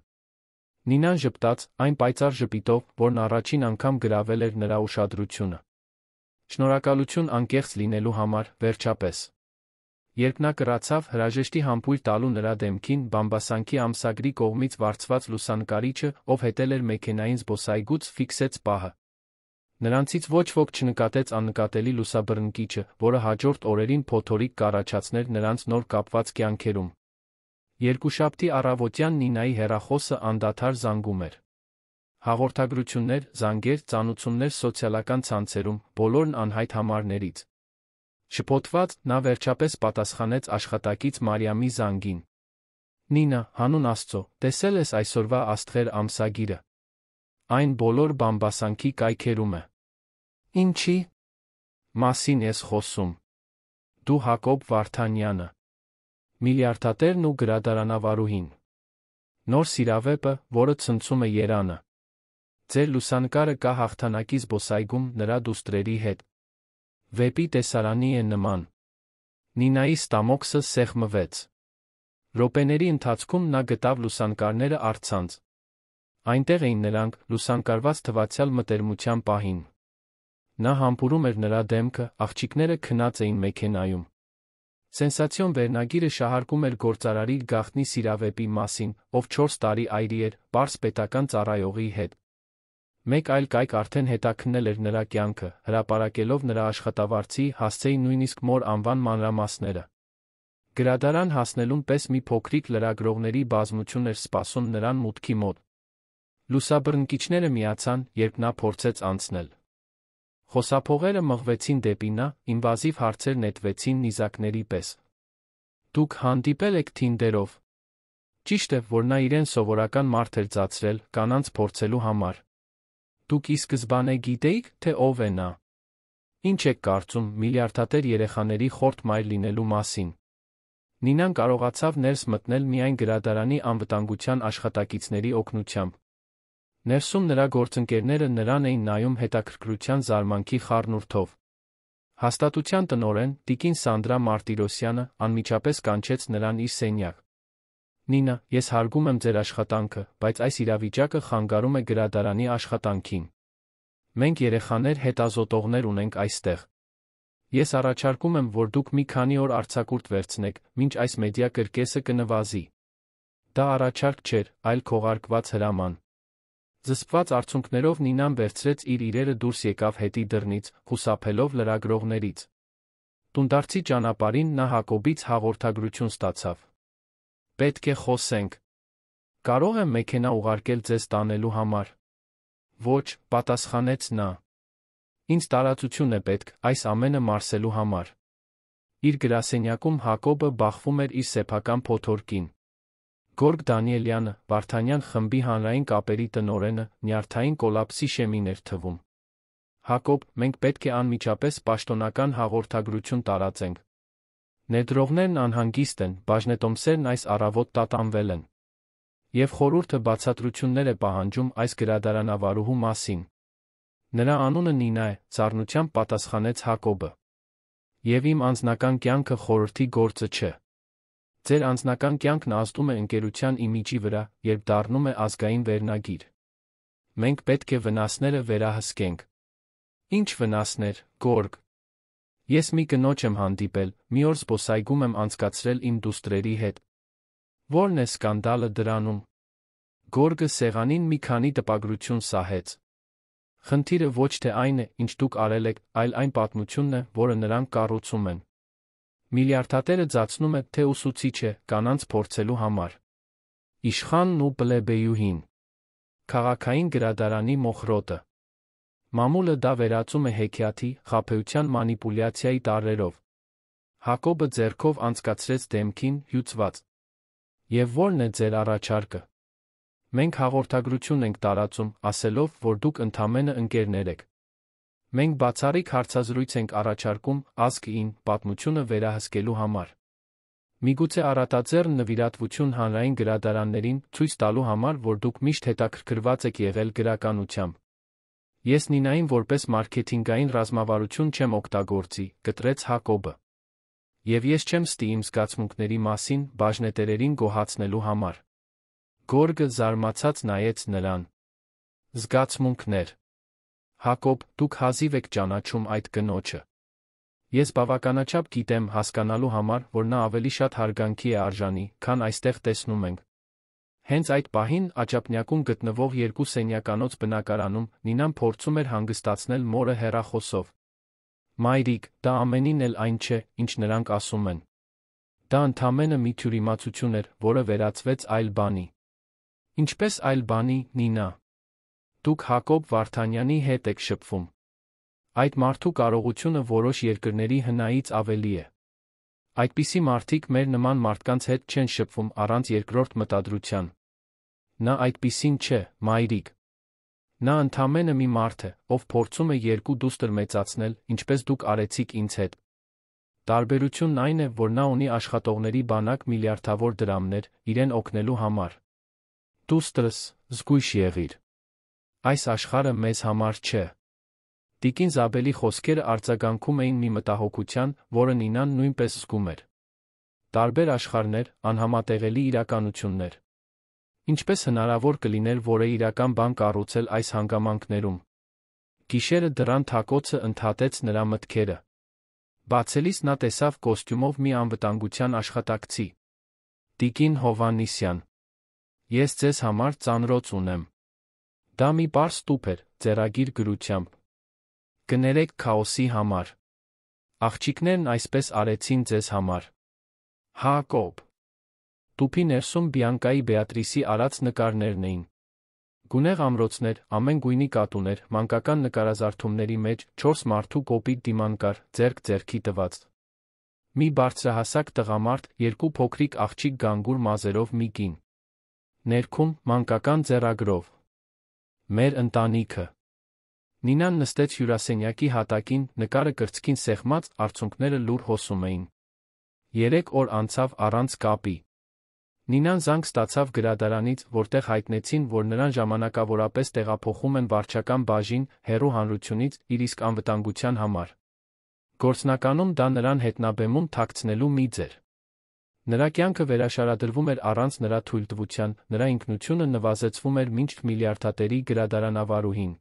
Նինան ժպտաց, այն պայծառ ժպիտով, որն առաջին անգամ գրավել էր նրա ուշադրությունը։ «Շնորհակալություն անկեղծ լինելու համար, վերջապես»։ Երբ նա կռացավ, հրաժեշտի համբույր տալու նրա դեմքին, բամբասանքի ամսագրի կողմից վարձված լուսանկարիչը, ով հետել էր մեքենային զբոսայգուց, ֆիքսեց պահը։ Նրանցից ոչ ոք չնկատեց աննկատելի լուսաբռնկիչը, որը հաջորդ օրերին փոթորիկ կառաջացներ նրանց նոր կապված կյանքերում։ Երկուշաբթի առավոտյան Նինայի հեռախոսը անդադար զանգում էր։ Հաղորդագրություններ, զանգեր, ծանուցումներ սոցիալական ցանցերում, բոլորն անհայտ համարներից։ Շփոթված, նա վերջապես պատասխանեց աշխատակից Մարիամի զանգին։ «Նինա, հանուն Աստծո, տեսել ես այսօրվա Աստղեր ամսագիրը։ Այն բոլոր բամբասանքի կայքերում է»։ «Ինչի՞ մասին ես խոսում։ Դու Հակոբ Վարդանյանը։ Միլիարդատերն ու գրադարանավարուհին։ Նոր սիրավեպը, որը ցնցում է երանը։ Ձեր լուսանկարը կա հաղթանակի զբոսայգում նրա դուստրերի հետ։ Վեպի տեսարանի է նման»։ Նինայի ստամոքսը սեղմվեց։ Րոպեների ընթացքում նա գտավ լուսանկարները առցանց։ Այնտեղ էին նրանք, լուսանկարված թվացյալ մտերմության պահին։ Նա համբուրում էր նրա դեմքը, աղջիկները քնած էին մեքենայում։ Սենսացիոն վերնագիրը շահարկում էր գործարարի գաղտնի սիրավեպի մասին, ով 4 տարի այրի էր, պարզ պետական ծառայողի հետ։ Մեկ այլ կայք արդեն հետաքննել էր նրա կյանքը, հրապարակելով նրա աշխատավարձի, հասցեի նույնիսկ մոր անվան մանրամասները։ Գրադարան հասնելուն պես մի փոքրիկ լրագրողների բազմություն էր սպասում նրան մուտքի մոտ։ Լուսաբռնկիչները միացան, երբ նա փորձեց անցնել։ Խոսափողերը մղվեցին դեպի նա, ինվազիվ հարցեր նետվեցին նիզակների պես։ «Դուք հանդիպել եք Թինդերով»։ Ճիշտ է, որ նա իրեն սովորական մարդ էր ծածրել, կանանց փորձելու համար։ «Դուք ի սկզբանե գիտեիք, թե ով է նա։ Ինչ եք կարծում միլիարդատեր երեխաների խորտ մայր լինելու մասին»։ Նինան կարողացավ ներս մտնել միայն գրադարանի անվտանգության աշխատակիցների օգնությամբ։ Ներսում նրա գործընկերները նրան էին նայում հետաքրքրության զարմանքի խառնուրդով։ Հաստատության տնօրեն, տիկին Սանդրա Մարտիրոսյանը, անմիջապես կանչեց նրան իր սենյակ։ Նինա, ես հարգում եմ ձեր աշխատանքը, բայց այս իրավիճակը խանգարում է գրադարանի աշխատանքին։ Մենք երեխաներ հետազոտողներ ունենք այստեղ։ Ես առաջարկում եմ, որ դուք մի քանի օր արձակուրդ վերցնեք, մինչ այս մեդիա կրկեսը կնվազի։ Դա առաջարկ չէր, այլ քողարկված հրաման։ Զսպված արցունքներով Նինան վերցրեց իր իրերը դուրս եկավ հետի դռնից, խուսափելով լրագրողներից։ Տունդարձի ճանապարհին նա Հակոբից հաղորդագրություն ստացավ։ Պետք է խոսենք։ Կարող եմ մեքենա ուղարկել ձեզ տանելու համար։ Ոչ, պատասխանեց նա։ Ինձ տարածություն է պետք այս ամենը մարսելու համար։ Իր գրասենյակում Հակոբը բախվում էր իր սեփական փոթորկին։ Գորգ Դանիելյանը, Վարդանյան խմբի հանրային կապերի տնօրենը, նյարդային կոլապսի շեմին էր թվում։ Հակոբ, մենք պետք է անմիջապես պաշտոնական հաղորդագրություն տարածենք։ Ներդրողներն անհանգիստ են, բաժնետոմսերն այս առավոտ տատանվել են։ Եվ խորհուրդը բացատրություններ է պահանջում այս գրադարանավարուհու մասին։ Նրա անունը Նինա է, ծառնությամբ պատասխանեց Հակոբը։ Եվ իմ անձնական կյանքը խորհրդի գործը չէ։ Ձեր անձնական կյանքն ազդում է ընկերության իմիջի վրա, երբ դառնում է ազգային վերնագիր։ Մենք պետք է վնասները վերահսկենք։ Ինչ վնասներ, Գորգ։ Ես մի կնոջ եմ հանդիպել, մի օր զբոսայգում եմ անցկացրել իմ դուստրերի հետ։ Ո՞րն է սկանդալը դրանում։ Գորգը սեղանին մի քանի տպագրություն սահեց։ Խնդիրը ոչ թե այն է, ինչ դուք արել եք, այլ այն պատմությունն է, որը նրանք կառուցում են։ Միլիարդատերը ձացնում է, թե ուսուցիչ է, կանանց փորձելու համար։ Իշխանն ու պլեբեյուհին։ Քաղաքային գրադարանի մոխրոտը։ Մամուլը դա վերածում է հեքիաթի, խաբեության մանիպուլյացիայի տարրերով։ Հակոբը ձեռքով անցկացրեց դեմքին, հյուծված։ Եվ ո՞րն է ձեր առաջարկը։ Մենք հաղորդագրություն ենք տարածում, ասելով, որ դուք ընդամենը ընկերներ եք։ Մենք բացառիկ հարցազրույց ենք առաջարկում ազգ-ին պատմությունը վերահսկելու համար։ Միգուցե առատաձեռն նվիրատվություն հանրային գրադարաններին ցույց տալու համար, որ դուք միշտ հետաքրքրված եք եղել գրականությամբ։ Ես Նինային որպես մարքեթինգային ռազմավարություն չեմ օգտագործի, կտրեց Հակոբը։ Եվ ես չեմ ստի իմ զգացմունքների մասին բաժնետերերին գոհացնելու համար։ Գորգը զարմացած նայեց նրան։ Զգացմունքներ։ Հակոբ, դուք հազիվ եք ճանաչում այդ կնոջը։ Ես բավականաչափ գիտեմ հասկանալու համար, որ նա ավելի շատ հարգանքի է արժանի, քան այստեղ տեսնում ենք։ Հենց այդ պահին աճապնյակում գտնվող երկու սենյականոց բնակարանում Նինան փորձում էր հանգստացնել մորը հեռախոսով։ Մայրիկ, դա ամենին էլ այն չէ, ինչ նրանք ասում են։ Դա ընդամենը մի թյուրիմացություն էր, որը վերածվեց այլ բանի։ Ինչպես այլ բանի, Նինա։ Դուք Հակոբ Վարդանյանի հետ եք շփվում։ Այդ մարդու կարողությունը որոշ երկրների հնայից ավելի է։ Այդպիսի մարդիկ մեր նման մարդկանց հետ չեն շփվում առանց երկրորդ մտադրության։ Նա այդպիսին չէ, մայրիկ։ Նա ընդամենը մի մարդ է, ով փորձում է երկու դուստր մեծացնել, ինչպես դուք արեցիք ինձ հետ։ Տարբերությունն այն է, որ նա ունի աշխատողների բանակ միլիարդավոր դրամներ, իրեն օգնելու համար։ Դուստրս, զգույշ եղիր։ Այս աշխարհը մեզ համար չէ։ Տիկին Զաբելի խոսքերը արձագանքում էին մի մտահոգության, որը Նինան նույնպես զգում էր։ Տարբեր աշխարհներ, անհամատեղելի իրականություններ։ Ինչպես հնարավոր կլիներ որը իրական բան կառուցել այս հանգամանքներում։ Գիշերը դռան թակոցը ընդհատեց նրա մտքերը։ Բացելիս նա տեսավ կոստյումով մի անվտանգության աշխատակցի։ Տիկին Հովհաննիսյան։ Ես ձեզ համար ծանրոց ունեմ։ Դա մի պարզ տուփ էր, ձեռագիր գրությամբ։ Կներեք քաոսի համար։ Աղջիկներն այսպես արեցին ձեզ համար։ Հակոբ։ Տուփի ներսում Բիանկայի Բեատրիսի արած նկարներն էին։ Գունեղ ամրոցներ, ամեն գույնի կատուներ, մանկական նկարազարդումների մեջ 4 մարդու կոպիտ դիմանկար, ձեռք ձեռքի տված։ Մի բարձրահասակ տղամարդ, երկու փոքրիկ աղջիկ գանգուր մազերով մի կին։ Ներքում մանկական ձեռագրով։ Մեր ընտանիքը։ Նինան նստեց հյուրասենյակի հատակին, նկարը կրծքին սեղմած, արցունքները լուր հոսում էին։ 3 օր անցավ առանց կապի։ Նինան զանգ ստացավ գրադարանից, որտեղ հայտնեցին, որ նրան ժամանակավորապես տեղափոխում են վարչական բաժին, հեռու հանրությունից, իր իսկ անվտանգության համար։ Գործնականում դա նրան հետնաբեմում թաքցնելու միծ էր։ Նրա կյանքը վերաշարադրվում էր առանց նրա թույլտվության, նրա ինքնությունը նվազեցվում էր մինչ միլիարդատերի գրադարանավարուհին։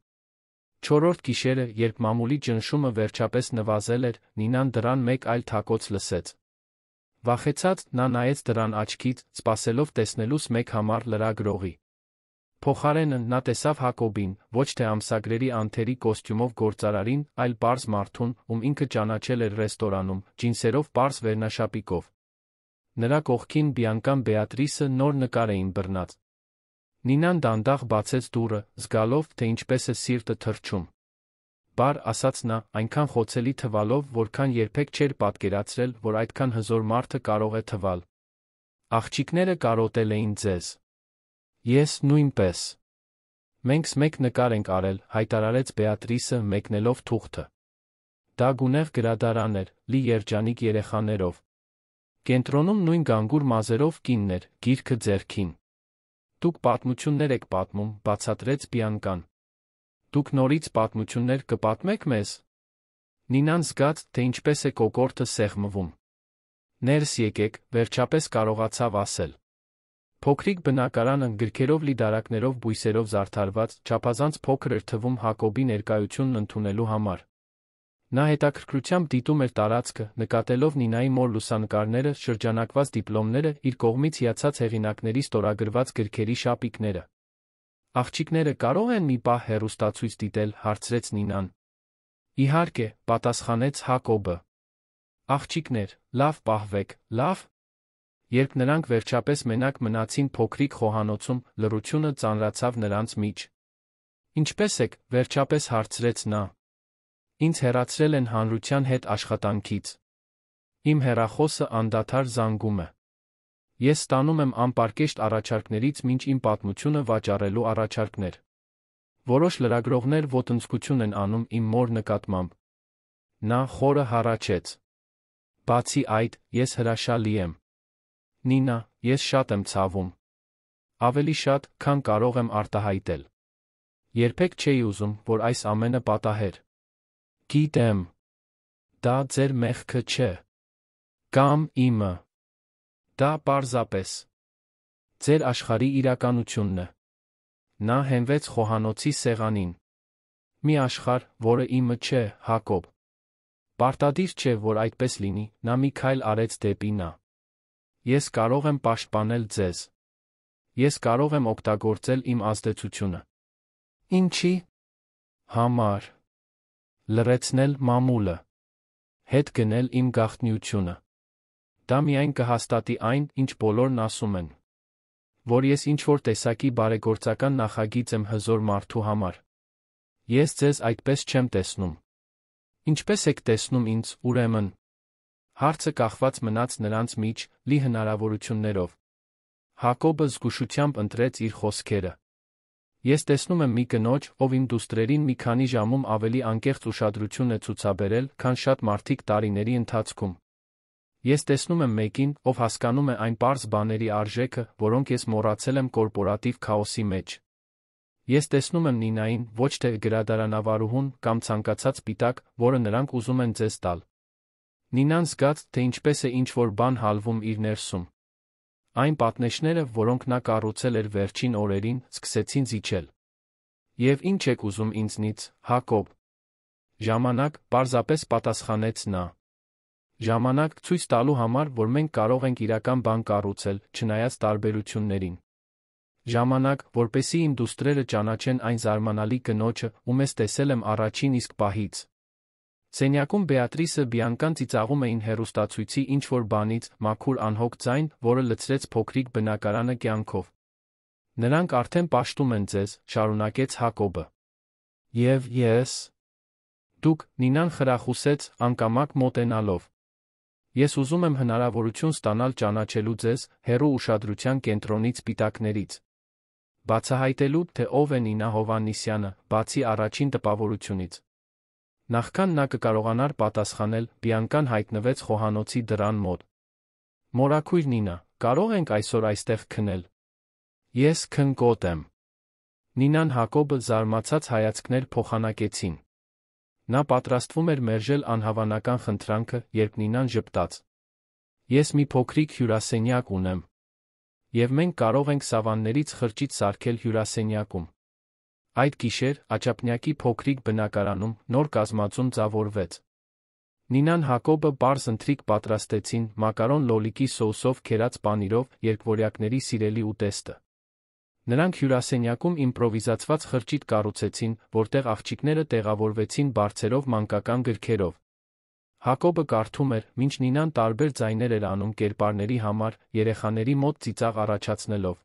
Չորրորդ գիշերը, երբ մամուլի ճնշումը վերջապես նվազել էր, Նինան դռան մեկ այլ թակոց լսեց։ Վախեցած, նա նայեց դռան աչքից, սպասելով տեսնելուս մեկ համառ լրագրողի։ Փոխարենը նա տեսավ Հակոբին, ոչ թե ամսագրերի անթերի կոստյումով գործարարին, այլ պարզ մարդուն, ում ինքը ճանաչել էր ռեստորանում, ջինսերով պարզ վերնաշապիկով։ Նրա կողքին Բիանկան Բեատրիսը նոր նկար էին բռնած։ Նինան դանդաղ բացեց դուռը, զգալով, թե ինչպես է սիրտը թռչում։ Բար, ասաց նա, այնքան խոցելի թվալով, որքան երբեք չէր պատկերացրել, որ այդքան հզոր մարդը կարող է թվալ։ Աղջիկները կարոտել էին ձեզ։ Ես նույնպես։ Մենք մեկ նկար ենք արել, հայտարարեց Բեատրիսը, մեկնելով թուղթը։ Դա գունեղ գրադարան էր, լի երջանիկ երեխաներով։ Կենտրոնում նույն գանգուր մազերով կինն էր, գիրքը ձեռքին։ Դուք պատմություններ եք պատմում, բացատրեց Բիանկան։ Դուք նորից պատմություններ կպատմեք մեզ։ Նինան զգաց, թե ինչպես է կոկորդը սեղմվում։ Ներս եկեք, վերջապես կարողացավ ասել։ Փոքրիկ բնակարանը գրքերով լի դարակներով բույսերով զարդարված, չափազանց փոքր էր թվում Հակոբի ներկայությունն ընդունելու համար։ Նա հետաքրքրությամբ դիտում էր տարածքը, նկատելով Նինայի մոր լուսանկարները, շրջանակված դիպլոմները, իր կողմից հիացած հեղինակների ստորագրված գրքերի շապիկները։ Աղջիկները կարող են մի պահ հեռուստացույց դիտել, հարցրեց Նինան։ Իհարկե, պատասխանեց Հակոբը։ Աղջիկներ, լավ պահվեք, լավ։ Երբ նրանք վերջապես մենակ մնացին փոքրիկ խոհանոցում, լռությունը ծանրացավ նրանց միջ։ Ինչպե՞ս եք, վերջապես հարցրեց նա։ Ինձ հեռացրել են հանրության հետ աշխատանքից։ Իմ հեռախոսը անդադար զանգում է։ Ես ստանում եմ անպարկեշտ առաջարկներից մինչ իմ պատմությունը վաճառելու առաջարկներ։ Որոշ լրագրողներ ոտնձգություն են անում իմ մոր նկատմամբ։ Նա խորը հառաչեց։ Բացի այդ, ես հրաշալի եմ։ Նինա, ես շատ եմ ցավում։ Ավելի շատ, քան կարող եմ արտահայտել։ Երբեք չէի ուզում, որ այս ամենը պատահեր։ Գիտեմ։ Դա ձեր մեղքը չէ։ Կամ իմը։ Դա պարզապես ձեր աշխարհի իրականությունն է։ Նա հենվեց խոհանոցի սեղանին։ Մի աշխարհ, որը իմը չէ, Հակոբ։ Պարտադիր չէ, որ այդպես լինի, նա մի քայլ արեց դեպի նա։ Ես կարող եմ պաշտպանել ձեզ։ Ես կարող եմ օգտագործել իմ ազդեցությունը։ Ինչի՞ համար։ Լռեցնել մամուլը։ Հետ գնել իմ գաղտնիությունը։ Դա միայն կհաստատի այն, ինչ բոլորն ասում են։ Որ ես ինչ-որ տեսակի բարեգործական նախագիծ եմ հզոր մարդու համար։ Ես ձեզ այդպես չեմ տեսնում։ Ինչպես եք տեսնում ինձ, ուրեմն։ Հարցը կախված մնաց նրանց միջ, լի հնարավորություններով։ Հակոբը զգուշությամբ ընտրեց իր խոսքերը։ Ես տեսնում եմ մի կնոջ, ով իմ դուստրերին մի քանի ժամում ավելի անկեղծ ուշադրություն է ցուցաբերել, քան շատ մարդիկ տարիների ընթացքում։ Ես տեսնում եմ մեկին, ով հասկանում է այն պարզ բաների արժեքը, որոնք ես մոռացել եմ կորպորատիվ քաոսի մեջ։ Ես տեսնում եմ Նինային, ոչ թե գրադարանավարուհուն կամ ցանկացած սպիտակ, որը նրանք ուզում են ձեզ տալ։ Նինան զգաց, թե ինչպես է ինչ-որ բան հալվում իր ներսում։ Այն պատնեշները, որոնք նա կառուցել էր վերջին օրերին, սկսեցին զիջել։ Եվ ինչ եք ուզում ինձնից, Հակոբ։ Ժամանակ, պարզապես պատասխանեց նա։ Ժամանակ ցույց տալու համար, որ մենք կարող ենք իրական բան կառուցել, չնայած տարբերություններին։ Ժամանակ, որպեսզի իմ դուստրերը ճանաչեն այն զարմանալի կնոջը, ում ես տեսել եմ առաջին իսկ պահից։ Սենյակում Բեատրիսը Բիանկան ծիծաղում էին հեռուստացույցի ինչ-որ բանից, մաքուր անհոգ ձայն, որը լցրեց փոքրիկ բնակարանը կյանքով։ Նրանք արդեն պաշտում են ձեզ, շարունակեց Հակոբը։ Եվ ես։ Դուք, Նինան խրախուսեց, անկամակ մոտենալով։ Ես ուզում եմ հնարավորություն ստանալ ճանաչելու ձեզ, հեռու ուշադրության կենտրոնից սպիտակներից։ Բացահայտելու, թե ով է Նինա Հովհաննիսյանը, բացի առաջին տպավորությունից։ Նախքան նա կկարողանար պատասխանել, Բիանկան հայտնվեց խոհանոցի դռան մոտ։ Մորաքույր Նինա, կարող ենք այսօր այստեղ քնել։ Ես քնկոտ եմ։ Նինան Հակոբը զարմացած հայացքներ փոխանակեցին։ Նա պատրաստվում էր մերժել անհավանական խնդրանքը, երբ Նինան ժպտաց։ Ես մի փոքրիկ հյուրասենյակ ունեմ։ Եվ մենք կարող ենք սավաններից խրճիթ սարքել հյուրասենյակում։ Այդ գիշեր Աչափնյակի փոքրիկ բնակարանում նոր կազմածուն ձավորվեց։ Նինան Հակոբը պարզ ընթրիք պատրաստեցին մակարոն լոլիկի սոուսով քերած պանիրով երկվորյակների սիրելի ուտեստը։ Նրանք հյուրասենյակում իմպրովիզացված խրճիթ կառուցեցին, որտեղ աղջիկները տեղավորվեցին բարձերով մանկական գրքերով։ Հակոբը կարդում էր, մինչ Նինան տարբեր ձայներ էր անում կերպարների համար, երեխաների մոտ ծիծաղ առաջացնելով։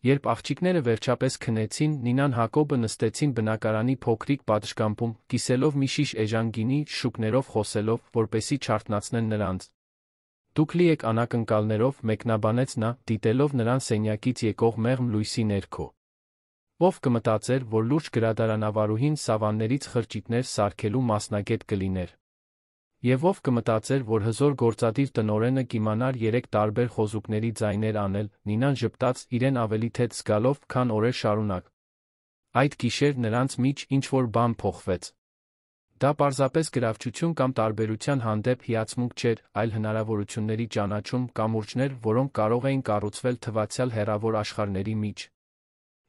Երբ աղջիկները վերջապես քնեցին, Նինան Հակոբը նստեցին բնակարանի փոքրիկ պատշգամբում, կիսելով մի շիշ էժան գինի, շուկներով խոսելով, որպեսզի չարթնացնեն նրանց։ Դուք լի եք անակնկալներով, մեկնաբանեց նա, դիտելով նրան սենյակից եկող մեղմ լույսի ներքո։ Ով կմտածեր, որ լուրջ գրադարանավարուհին սավաններից խրճիթներ սարքելու մասնագետ կլիներ։ Եվ ով կմտածեր, որ հզոր գործադիր տնօրենը կիմանար 3 տարբեր խոզուկների ձայներ անել, Նինան ժպտաց, իրեն ավելի թեթ զգալով, քան օրեր շարունակ։ Այդ գիշեր նրանց միջ ինչ-որ բան փոխվեց։ Դա պարզապես գրավչություն կամ տարբերության հանդեպ հիացմունք չէր, այլ հնարավորությունների ճանաչում, կամուրջներ, որոնք կարող էին կառուցվել թվացյալ հեռավոր աշխարհների միջ։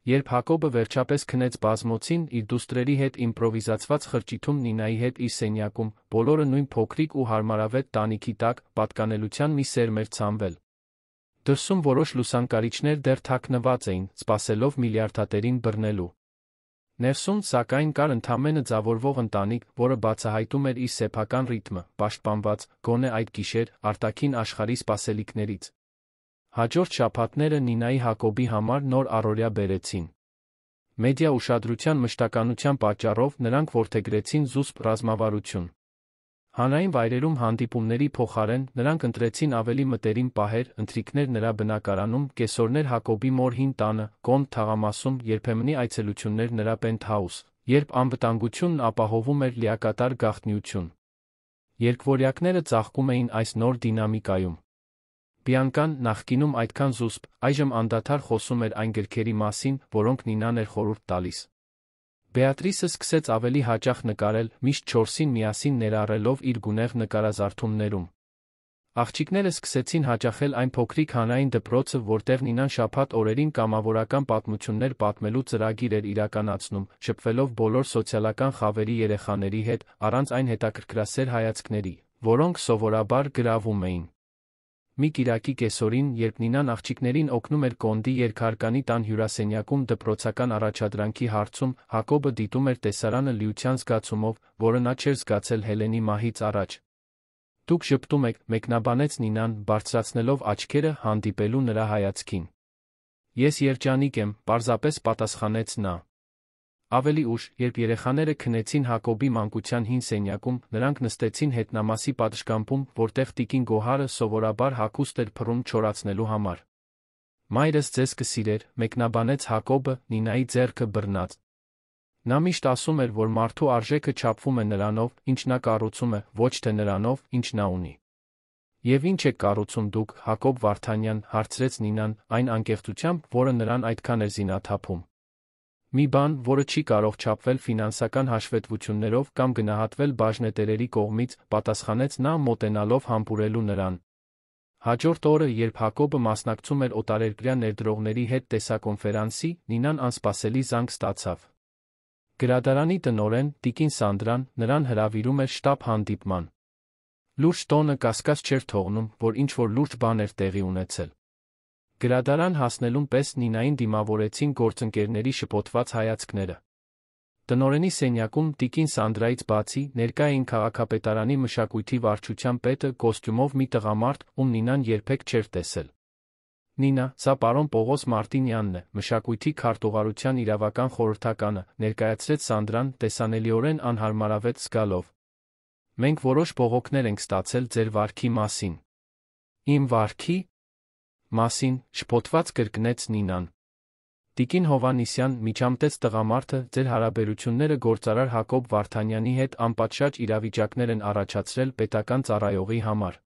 Երբ Հակոբը վերջապես քնեց բազմոցին, իր դուստրերի հետ իմպրովիզացված խրճիթում Նինայի հետ իր սենյակում, բոլորը նույն փոքրիկ ու հարմարավետ տանիքի տակ, պատկանելության մի սերմ էր ցանվել։ Դրսում որոշ լուսանկարիչներ դեռ թաքնված էին, սպասելով միլիարդատերին բռնելու։ Ներսում, սակայն, կար ընդամենը ձավորվող ընտանիք, որը բացահայտում էր իր սեփական ռիթմը, պաշտպանված, գոնե այդ գիշեր, արտաքին աշխարհի սպասելիքներից։ Հաջորդ շաբաթները Նինայի Հակոբի համար նոր առօրյա բերեցին։ Մեդիա ուշադրության մշտականության պատճառով նրանք որդեգրեցին զուսպ ռազմավարություն։ Հանրային վայրերում հանդիպումների փոխարեն նրանք ընտրեցին ավելի մտերիմ պահեր, ընթրիքներ նրա բնակարանում, կեսօրներ Հակոբի մոր հին տանը, Կոնդ թաղամասում, երբեմնի այցելություններ նրա պենթհաուս, երբ անվտանգությունն ապահովում էր լիակատար գաղտնիություն։ Երկվորյակները ծաղկում էին այս նոր դինամիկայում։ Բիանկան, նախկինում այդքան զուսպ, այժմ անդադար խոսում էր այն գրքերի մասին, որոնք Նինան էր խորհուրդ տալիս։ Բեատրիսը սկսեց ավելի հաճախ նկարել, միշտ 4-ին միասին ներառելով իր գունեղ նկարազարդումներում։ Աղջիկները սկսեցին հաճախել այն փոքրիկ հանրային դպրոցը, որտեղ Նինան շաբաթ օրերին կամավորական պատմություններ պատմելու ծրագիր էր իրականացնում, շփվելով բոլոր սոցիալական խավերի երեխաների հետ, առանց այն հետաքրքրասեր հայացքների, որոնք սովորաբար գրավում էին։ Մի կիրակի կեսօրին, երբ Նինան աղջիկներին օգնում էր Կոնդի երկհարկանի տան հյուրասենյակում դպրոցական առաջադրանքի հարցում, Հակոբը դիտում էր տեսարանը լիության զգացումով, որը նա չէր զգացել Հելենի մահից առաջ։ Դուք ժպտում եք, մեկնաբանեց Նինան, բարձրացնելով աչքերը հանդիպելու նրա հայացքին։ Ես երջանիկ եմ, պարզապես պատասխանեց նա։ Ավելի ուշ, երբ երեխաները քնեցին Հակոբի մանկության հին սենյակում, նրանք նստեցին հետնամասի պատշգամբում, որտեղ տիկին Գոհարը սովորաբար հագուստ էր փռում չորացնելու համար։ Մայրս ձեզ կսիրեր, մեկնաբանեց Հակոբը, Նինայի ձեռքը բռնած։ Նա միշտ ասում էր, որ մարդու արժեքը չափվում է նրանով, ինչ նա կառուցում է, ոչ թե նրանով, ինչ նա ունի։ Եվ ինչ եք կառուցում դուք, Հակոբ Վարդանյան, հարցրեց Նինան, այն անկեղծությամբ, որը նրան այդքան էր զինաթափում։ Մի բան, որը չի կարող չափվել ֆինանսական հաշվետվություններով կամ գնահատվել բաժնետերերի կողմից, պատասխանեց նա մոտենալով համբուրելու նրան։ Հաջորդ օրը, երբ Հակոբը մասնակցում էր օտարերկրյա ներդրողների հետ տեսակոնֆերանսի, Նինան անսպասելի զանգ ստացավ։ Գրադարանի տնօրեն, տիկին Սանդրան, նրան հրավիրում էր շտապ հանդիպման։ Լուրջ տոնը կասկած չէր թողնում, որ ինչ-որ լուրջ բան էր տեղի ունեցել։ Գրադարան հասնելուն պես Նինային դիմավորեցին գործընկերների շփոթված հայացքները։ Տնօրենի սենյակում տիկին Սանդրայից բացի ներկա էին քաղաքապետարանի մշակույթի վարչության պետը կոստյումով մի տղամարդ, ում Նինան երբեք չէր տեսել։ Նինա, սա պարոն Պողոս Մարտինյանն է, մշակույթի քարտուղարության իրավական խորհրդականը, ներկայացրեց Սանդրան, տեսանելիորեն անհարմարավետ զգալով։ Մենք որոշ բողոքներ ենք ստացել ձեր վարքի մասին։ Իմ վարքի մասին, շփոթված կրկնեց Նինան։ Տիկին Հովհաննիսյան, միջամտեց տղամարդը, ձեր հարաբերությունները գործարար Հակոբ Վարդանյանի հետ անպատշաճ իրավիճակներ են առաջացրել պետական ծառայողի համար։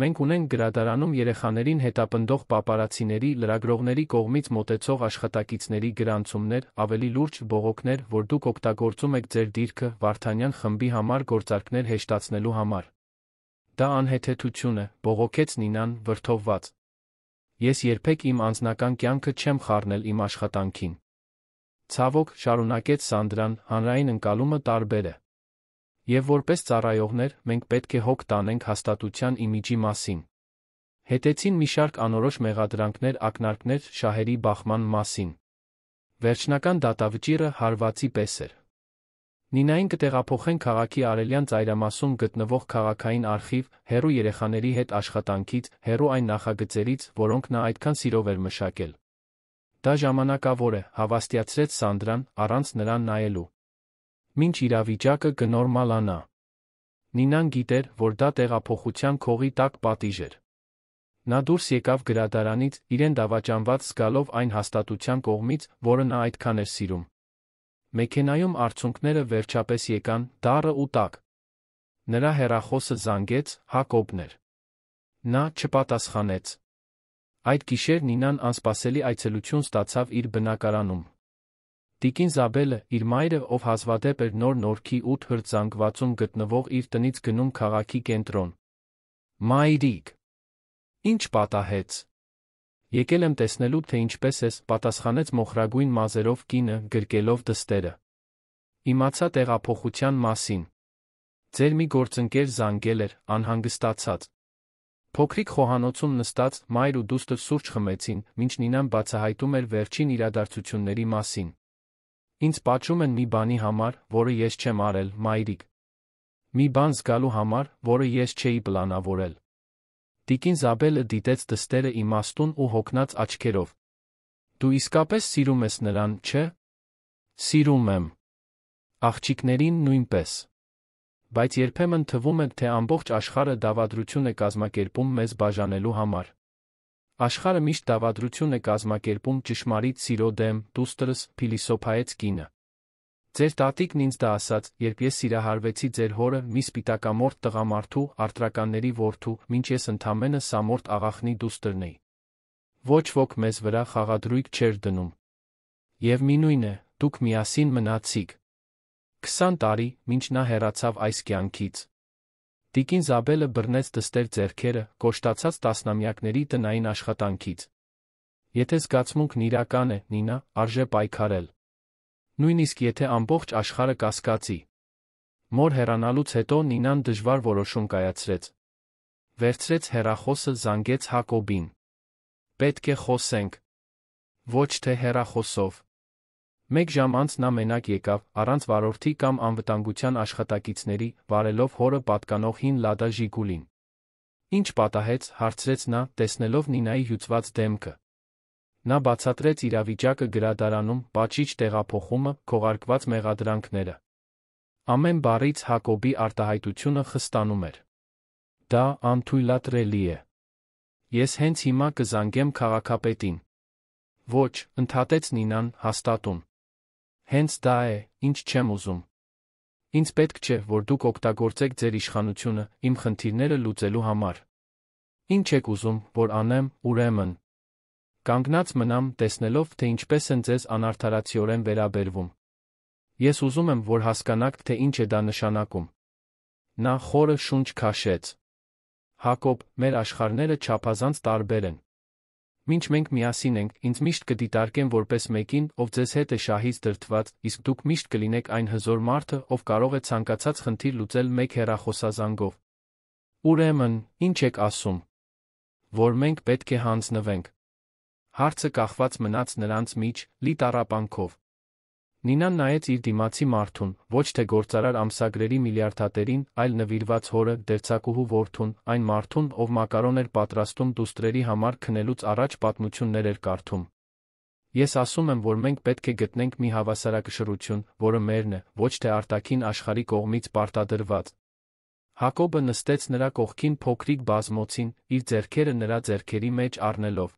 Մենք ունենք գրադարանում երեխաներին հետապնդող պապարացիների, լրագրողների կողմից մոտեցող աշխատակիցների գրանցումներ, ավելի լուրջ բողոքներ, որ դուք օգտագործում եք ձեր դիրքը Վարդանյան խմբի համար գործարքներ հեշտացնելու համար։ Դա անհեթեթություն է, բողոքեց Նինան, վրդովված։ Ես երբեք իմ անձնական կյանքը չեմ խառնել իմ աշխատանքին։ Ցավոք, շարունակեց Սանդրան, հանրային ընկալումը տարբեր է։ Եվ որպես ծառայողներ, մենք պետք է հոգ տանենք հաստատության իմիջի մասին։ Հետեցին մի շարք անորոշ մեղադրանքներ, ակնարկներ շահերի բախման մասին։ Վերջնական դատավճիռը հարվածի պես էր։ Նինային կտեղափոխեն քաղաքի արևելյան ծայրամասում գտնվող քաղաքային արխիվ, հեռու երեխաների հետ աշխատանքից, հեռու այն նախագծերից, որոնք նա այդքան սիրով էր մշակել։ Դա ժամանակավոր է, հավաստիացրեց Սանդրան, առանց նրան նայելու։ Մինչ իրավիճակը կնորմալանա։ Նինան գիտեր, որ դա տեղափոխության քողի տակ պատիժ էր։ Նա դուրս եկավ գրադարանից, իրեն դավաճանված զգալով այն հաստատության կողմից, որը նա այդքան էր սիրում։ Մեքենայում արցունքները վերջապես եկան, դառը ու տաք։ Նրա հեռախոսը զանգեց, Հակոբն էր։ Նա չպատասխանեց։ Այդ գիշեր Նինան անսպասելի այցելություն ստացավ իր բնակարանում։ Տիկին Զաբելը, իր մայրը, ով հազվադեպ էր նոր Նորքի 8 հրձանգվածում գտնվող իր տնից գնում քաղաքի կենտրոն։ Մայրիկ, ինչ պատահեց։ Եկել եմ տեսնելու, թե ինչպես ես, պատասխանեց մոխրագույն մազերով կինը, գրկելով դստերը։ Իմացա տեղափոխության մասին։ Ձեր մի գործընկեր զանգել էր, անհանգստացած։ Փոքրիկ խոհանոցում նստած, մայր ու դուստր սուրճ խմեցին, մինչ Նինան բացահայտում էր վերջին իրադարձությունների մասին։ Ինձ պատժում են մի բանի համար, որը ես չեմ արել, մայրիկ։ Մի բան զգալու համար, որը ես չէի պլանավորել։ Տիկին Զաբելը դիտեց դստերը իմաստուն ու հոգնած աչքերով։ Դու իսկապես սիրում ես նրան, չէ՞։ Սիրում եմ։ Աղջիկներին նույնպես։ Բայց երբեմն թվում է, թե ամբողջ աշխարհը դավադրություն է կազմակերպում մեզ բաժանելու համար։ Աշխարհը միշտ դավադրություն է կազմակերպում ճշմարիտ սիրո դեմ, դուստրս, փիլիսոփայեց կինը։ Ձեր տատիկն ինձ դա ասաց, երբ ես սիրահարվեցի ձեր հորը, մի սպիտակամորթ տղամարդու, արտրականների որդու, մինչ ես ընդամենը սամորթ աղախնի դուստրն էի։ Ոչ ոք մեզ վրա խաղադրույք չէր դնում։ Եվ մինույն է, դուք միասին մնացիք։ 20 տարի, մինչ նա հեռացավ այս կյանքից։ Տիկին Զաբելը բռնեց դստեր ձեռքերը, կոշտացած տասնամյակների տնային աշխատանքից։ Եթե զգացմունքն իրական է, Նինա, արժե պայքարել։ Նույնիսկ եթե ամբողջ աշխարհը կասկածի։ Մոր հեռանալուց հետո Նինան դժվար որոշում կայացրեց։ Վերցրեց հեռախոսը, զանգեց Հակոբին։ Պետք է խոսենք։ Ոչ թե հեռախոսով։ 1 ժամ անց նա մենակ եկավ, առանց վարորդի կամ անվտանգության աշխատակիցների, վարելով հորը պատկանող հին Լադա Ժիգուլին։ Ինչ պատահեց, հարցրեց նա, տեսնելով Նինայի հյուծված դեմքը։ Նա բացատրեց իրավիճակը գրադարանում, պատժիչ տեղափոխումը, քողարկված մեղադրանքները։ Ամեն բառից Հակոբի արտահայտությունը խստանում էր։ Դա անթույլատրելի է։ Ես հենց հիմա կզանգեմ քաղաքապետին։ Ոչ, ընդհատեց Նինան, հաստատուն։ Հենց դա է, ինչ չեմ ուզում։ Ինձ պետք չէ, որ դուք օգտագործեք ձեր իշխանությունը իմ խնդիրները լուծելու համար։ Ինչ եք ուզում, որ անեմ, ուրեմն։ Կանգնած մնամ, տեսնելով, թե ինչպես են ձեզ անարդարացիորեն վերաբերվում։ Ես ուզում եմ, որ հասկանաք, թե ինչ է դա նշանակում։ Նա խորը շունչ քաշեց։ Հակոբ, մեր աշխարհները չափազանց տարբեր են։ Մինչ մենք միասին ենք, ինձ միշտ կդիտարկեն որպես մեկին, ով ձեզ հետ է շահից դրդված, իսկ դուք միշտ կլինեք այն հզոր մարդը, ով կարող է ցանկացած խնդիր լուծել մեկ հեռախոսազանգով։ Ուրեմն, ինչ եք ասում։ Որ մենք պետք է հանձնվենք։ Հարցը կախված մնաց նրանց միջ, լի տառապանքով։ Նինան նայեց իր դիմացի մարդուն, ոչ թե գործարար ամսագրերի միլիարդատերին, այլ նվիրված հորը, դերձակուհու որդուն, այն մարդուն, ով մակարոն էր պատրաստում դուստրերի համար քնելուց առաջ պատմություններ էր կարդում։ Ես ասում եմ, որ մենք պետք է գտնենք մի հավասարակշռություն, որը մերն է, ոչ թե արտաքին աշխարհի կողմից պարտադրված։ Հակոբը նստեց նրա կողքին փոքրիկ բազմոցին, իր ձեռքերը նրա ձեռքերի մեջ առնելով։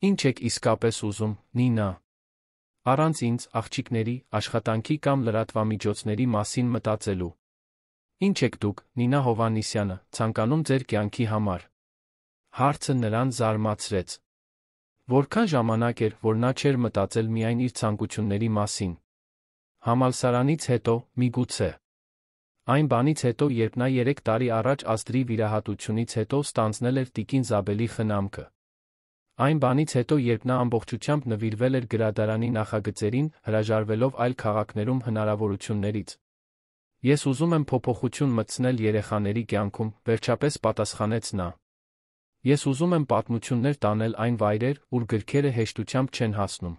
Ինչ եք իսկապես ուզում, Նինա։ Առանց ինձ, աղջիկների, աշխատանքի կամ լրատվամիջոցների մասին մտածելու։ Ինչ եք դուք, Նինա Հովհաննիսյանը, ցանկանում ձեր կյանքի համար։ Հարցը նրան զարմացրեց։ Որքան ժամանակ էր, որ նա չէր մտածել միայն իր ցանկությունների մասին։ Համալսարանից հետո, միգուցե։ Այն բանից հետո, երբ նա 3 տարի առաջ ազդրի վիրահատությունից հետո ստանձնել էր տիկին Զաբելի խնամքը։ Այն բանից հետո, երբ նա ամբողջությամբ նվիրվել էր գրադարանի նախագծերին, հրաժարվելով այլ քաղաքներում հնարավորություններից։ Ես ուզում եմ փոփոխություն մտցնել երեխաների կյանքում, վերջապես պատասխանեց նա։ Ես ուզում եմ պատմություններ տանել այն վայրեր, ուր գրքերը հեշտությամբ չեն հասնում։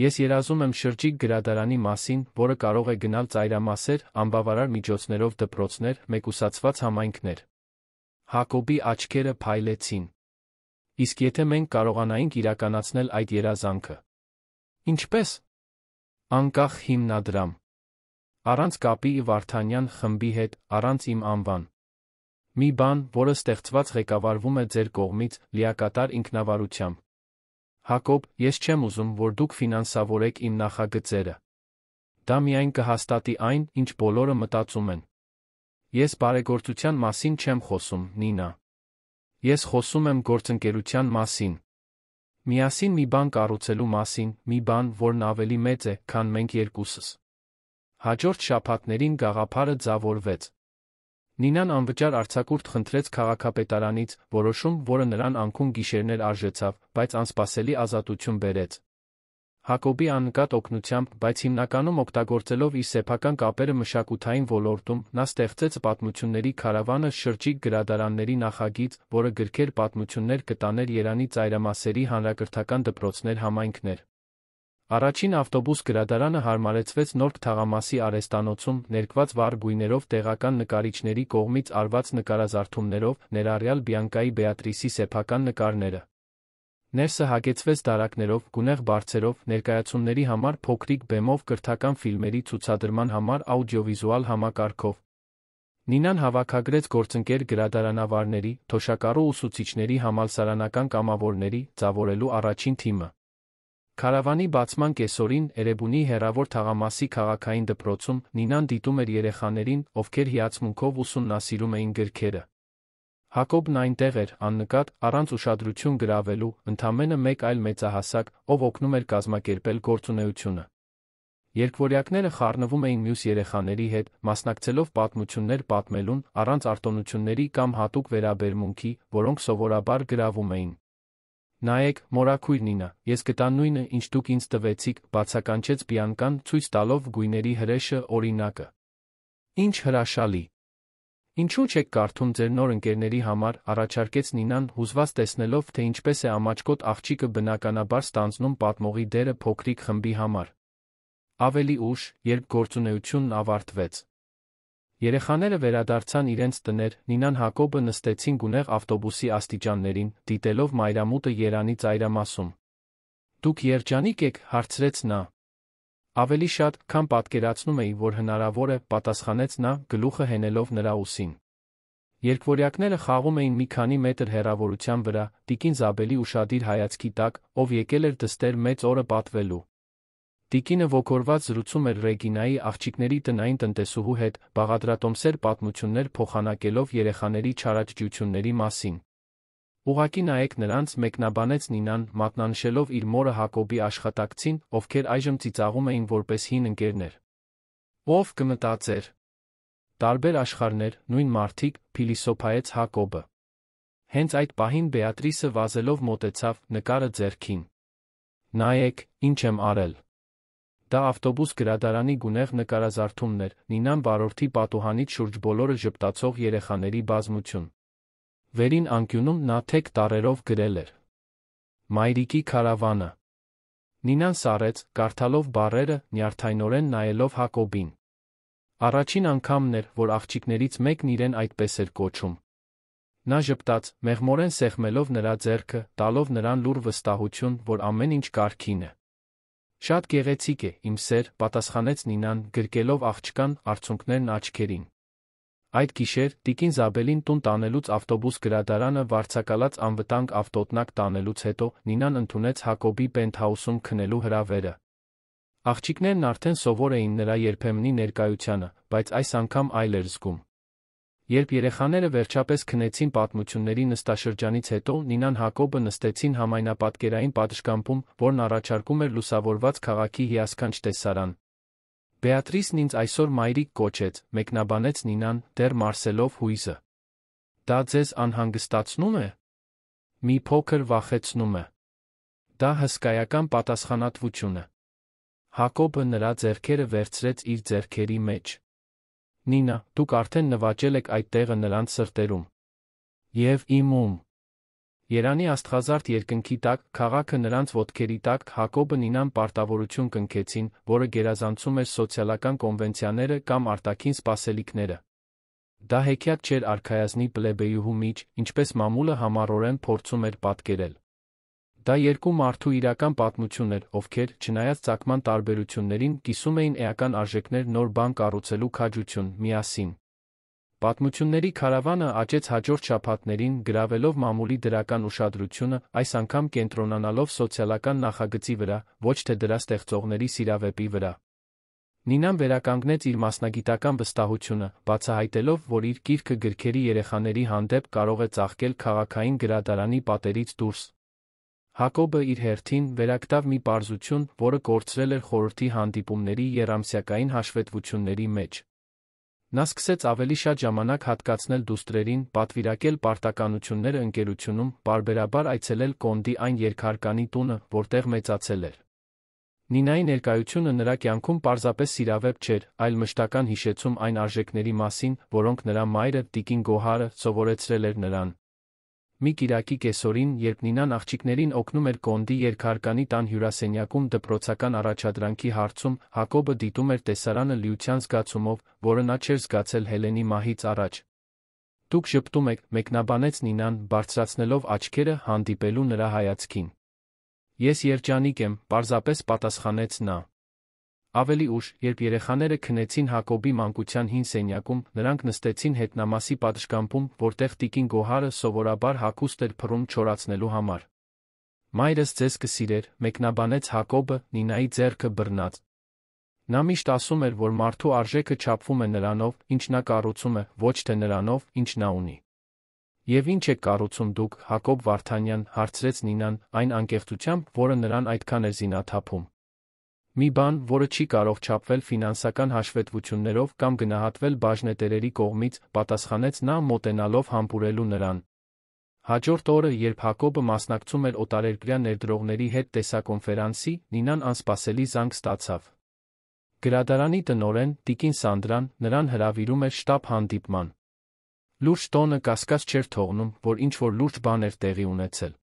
Ես երազում եմ շրջիկ գրադարանի մասին, որը կարող է գնալ ծայրամասեր, անբավարար միջոցներով դպրոցներ, մեկուսացված համայնքներ։ Հակոբի աչքերը փայլեցին։ Իսկ եթե մենք կարողանայինք իրականացնել այդ երազանքը։ Ինչպես։ Անկախ հիմնադրամ։ Առանց կապի Վարդանյան խմբի հետ, առանց իմ անվան։ Մի բան, որը ստեղծված ղեկավարվում է ձեր կողմից, լիակատար ինքնավարությամբ։ Հակոբ, ես չեմ ուզում, որ դուք ֆինանսավորեք իմ նախագծերը։ Դա միայն կհաստատի այն, ինչ բոլորը մտածում են։ Ես բարեգործության մասին չեմ խոսում, Նինա։ Ես խոսում եմ գործընկերության մասին։ Միասին մի բան կառուցելու մասին, մի բան, որն ավելի մեծ է, քան մենք երկուսս։ Հաջորդ շաբաթներին գաղափարը ձևավորվեց։ Նինան անվճար արձակուրդ խնդրեց քաղաքապետարանից, որոշում, որը նրան անքուն գիշերներ արժեցավ, բայց անսպասելի ազատություն բերեց։ Հակոբի աննկատ օգնությամբ, բայց հիմնականում օգտագործելով իր սեփական կապերը մշակութային ոլորտում, նա ստեղծեց պատմությունների քարավանը շրջիկ գրադարանների նախագիծ, որը գրքեր պատմություններ կտաներ Երանի ծայրամասերի հանրակրթական դպրոցներ համայնքներ։ Առաջին ավտոբուս գրադարանը հարմարեցվեց Նորք թաղամասի արհեստանոցում, ներկված վառ գույներով տեղական նկարիչների կողմից արված նկարազարդումներով, ներառյալ Բիանկայի Բեատրիսի սեփական նկարները։ Ներսը հագեցվեց դարակներով, գունեղ բարձերով, ներկայացումների համար փոքրիկ բեմով, կրթական ֆիլմերի ցուցադրման համար աուդիովիզուալ համակարգով։ Նինան հավաքագրեց գործընկեր գրադարանավարների, թոշակառու ուսուցիչների, համալսարանական կամավորների, ձևավորելու առաջին թիմը։ Քարավանի բացման կեսօրին, Էրեբունի հեռավոր թաղամասի քաղաքային դպրոցում, Նինան դիտում էր երեխաներին, ովքեր հիացմունքով ուսումնասիրում էին գրքերը։ Հակոբն այնտեղ էր, աննկատ, առանց ուշադրություն գրավելու, ընդամենը մեկ այլ մեծահասակ, ով օգնում էր կազմակերպել գործունեությունը։ Երկվորյակները խառնվում էին մյուս երեխաների հետ, մասնակցելով պատմություններ պատմելուն, առանց արտոնությունների կամ հատուկ վերաբերմունքի, որոնք սովորաբար գրավում էին։ Նայեք, մորաքույր Նինա, ես գտա նույնը, ինչ դուք ինձ տվեցիք, բացականչեց Բիանկան, ցույց տալով գույների հրեշը, օրինակը։ Ինչ հրաշալի։ Ինչու՞ չեք կարդում ձեր նոր ընկերների համար, առաջարկեց Նինան, հուզված տեսնելով, թե ինչպես է ամաչկոտ աղջիկը բնականաբար ստանձնում պատմողի դերը փոքրիկ խմբի համար։ Ավելի ուշ, երբ գործունեությունն ավարտվեց։ Երեխաները վերադարձան իրենց տներ, Նինան Հակոբը նստեցին գունեղ ավտոբուսի աստիճաններին, դիտելով մայրամուտը Երանի ծայրամասում։ Դուք երջանիկ եք, հարցրեց նա։ Ավելի շատ, քան պատկերացնում էի, որ հնարավոր է, պատասխանեց նա, գլուխը հենելով նրա ուսին։ Երկվորյակները խաղում էին մի քանի մետր հեռավորության վրա, տիկին Զաբելի ուշադիր հայացքի տակ, ով եկել էր դստեր մեծ օրը պատվելու։ Տիկինը ոգորված զրուցում էր Ռեգինայի աղջիկների տնային տնտեսուհու հետ, բաղադրատոմսեր պատմություններ փոխանակելով երեխաների չարաճճությունների մասին։ Ուղղակի նայեք նրանց, մեկնաբանեց Նինան, մատնանշելով իր մորը Հակոբի աշխատակցին, ովքեր այժմ ծիծաղում էին որպես հին ընկերներ։ Ով կմտածեր։ Տարբեր աշխարհներ, նույն մարդիկ, փիլիսոփայեց Հակոբը։ Հենց այդ պահին Բեատրիսը վազելով մոտեցավ, նկարը ձեռքին։ Նայեք, ինչ եմ արել։ Դա ավտոբուս գրադարանի գունեղ նկարազարդումն էր, Նինան վարորդի պատուհանից շուրջ բոլորը ժպտացող երեխաների բազմություն։ Վերին անկյունում նա թեք տառերով գրել էր. Մայրիկի քարավանը։ Նինան սառեց, կարդալով բառերը, նյարդայնորեն նայելով Հակոբին։ Առաջին անգամն էր, որ աղջիկներից մեկն իրեն այդպես էր կոչում։ Նա ժպտաց, մեղմորեն սեղմելով նրա ձեռքը, տալով նրան լուռ վստահություն, որ ամեն ինչ կարգին է։ Շատ գեղեցիկ է, իմ սեր, պատասխանեց Նինան, գրկելով աղջկան, արցունքներն աչքերին։ Այդ գիշեր, տիկին Զաբելին տուն տանելուց ավտոբուս գրադարանը վարձակալած անվտանգ ավտոտնակ տանելուց հետո, Նինան ընդունեց Հակոբի պենթհաուսում քնելու հրավերը։ Աղջիկներն արդեն սովոր էին նրա երբեմնի ներկայությանը, բայց այս անգամ այլ էր զգում։ Երբ երեխաները վերջապես քնեցին պատմությունների նստաշրջանից հետո, Նինան Հակոբը նստեցին համայնապատկերային պատշգամբում, որն առաջարկում էր լուսավորված քաղաքի հիասքանչ տեսարան։ Բեատրիսն ինձ այսօր մայրիկ կոչեց, մեկնաբանեց Նինան, դեռ մարսելով հույզը։ Դա ձեզ անհանգստացնում է։ Մի փոքր վախեցնում է։ Դա հսկայական պատասխանատվություն է։ Հակոբը նրա ձեռքերը վերցրեց իր ձեռքերի մեջ։ Նինա, դուք արդեն նվաճել եք այդ տեղը նրանց սրտերում։ Եվ իմում։ Երանի աստղազարդ երկնքի տակ, քաղաքը նրանց ոտքերի տակ, Հակոբը Նինան պարտավորություն կնքեցին, որը գերազանցում էր սոցիալական կոնվենցիաները կամ արտաքին սպասելիքները։ Դա հեքիաթ չէր արքայազնի պլեբեյուհու միջ, ինչպես մամուլը համառորեն փորձում էր պատկերել։ Դա երկու մարդու իրական պատմություն էր, ովքեր, չնայած ծագման տարբերություններին, կիսում էին էական արժեքներ նոր բան կառուցելու քաջություն, միասին։ Պատմությունների քարավանը աճեց հաջորդ շաբաթներին, գրավելով մամուլի դրական ուշադրությունը, այս անգամ կենտրոնանալով սոցիալական նախագծի վրա, ոչ թե դրա ստեղծողների սիրավեպի վրա։ Նինան վերականգնեց իր մասնագիտական վստահությունը, բացահայտելով, որ իր գիրքը գրքերի երեխաների հանդեպ կարող է ծաղկել քաղաքային գրադարանի պատերից դուրս։ Հակոբը իր հերթին վերագտավ մի պարզություն, որը կորցրել էր խորհրդի հանդիպումների եռամսյակային հաշվետվությունների մեջ։ Նա սկսեց ավելի շատ ժամանակ հատկացնել դուստրերին, պատվիրակել պարտականությունները ընկերությունում, պարբերաբար այցելել Կոնդի այն երկհարկանի տունը, որտեղ մեծացել էր։ Նինայի ներկայությունը նրա կյանքում պարզապես սիրավեպ չէր, այլ մշտական հիշեցում այն արժեքների մասին, որոնք նրա մայրը, տիկին Գոհարը, սովորեցրել էր նրան։ Մի կիրակի կեսօրին, երբ Նինան աղջիկներին օգնում էր Կոնդի երկհարկանի տան հյուրասենյակում դպրոցական առաջադրանքի հարցում, Հակոբը դիտում էր տեսարանը լիության զգացումով, որը նա չէր զգացել Հելենի մահից առաջ։ Դուք ժպտում եք, մեկնաբանեց Նինան, բարձրացնելով աչքերը հանդիպելու նրա հայացքին։ Ես երջանիկ եմ, պարզապես պատասխանեց նա։ Ավելի ուշ, երբ երեխաները քնեցին Հակոբի մանկության հին սենյակում, նրանք նստեցին հետնամասի պատշգամբում, որտեղ տիկին Գոհարը սովորաբար հագուստ էր փռում չորացնելու համար։ Մայրս ձեզ կսիրեր, մեկնաբանեց Հակոբը, Նինայի ձեռքը բռնած։ Նա միշտ ասում էր, որ մարդու արժեքը չափվում է նրանով, ինչ նա կառուցում է, ոչ թե նրանով, ինչ նա ունի։ Եվ ինչ եք կառուցում դուք, Հակոբ Վարդանյան, հարցրեց Նինան, այն անկեղծությամբ, որը նրան այդքան էր զինաթափում։ Մի բան, որը չի կարող չափվել ֆինանսական հաշվետվություններով կամ գնահատվել բաժնետերերի կողմից, պատասխանեց նա մոտենալով համբուրելու նրան։ Հաջորդ օրը, երբ Հակոբը մասնակցում էր օտարերկրյա ներդրողների հետ տեսակոնֆերանսի, Նինան անսպասելի զանգ ստացավ։ Գրադարանի տնօրեն, տիկին Սանդրան, նրան հրավիրում էր շտապ հանդիպման։ Լուրջ տոնը կասկած չէր թողնում, որ ինչ-որ լուրջ բան էր տեղի ունեցել։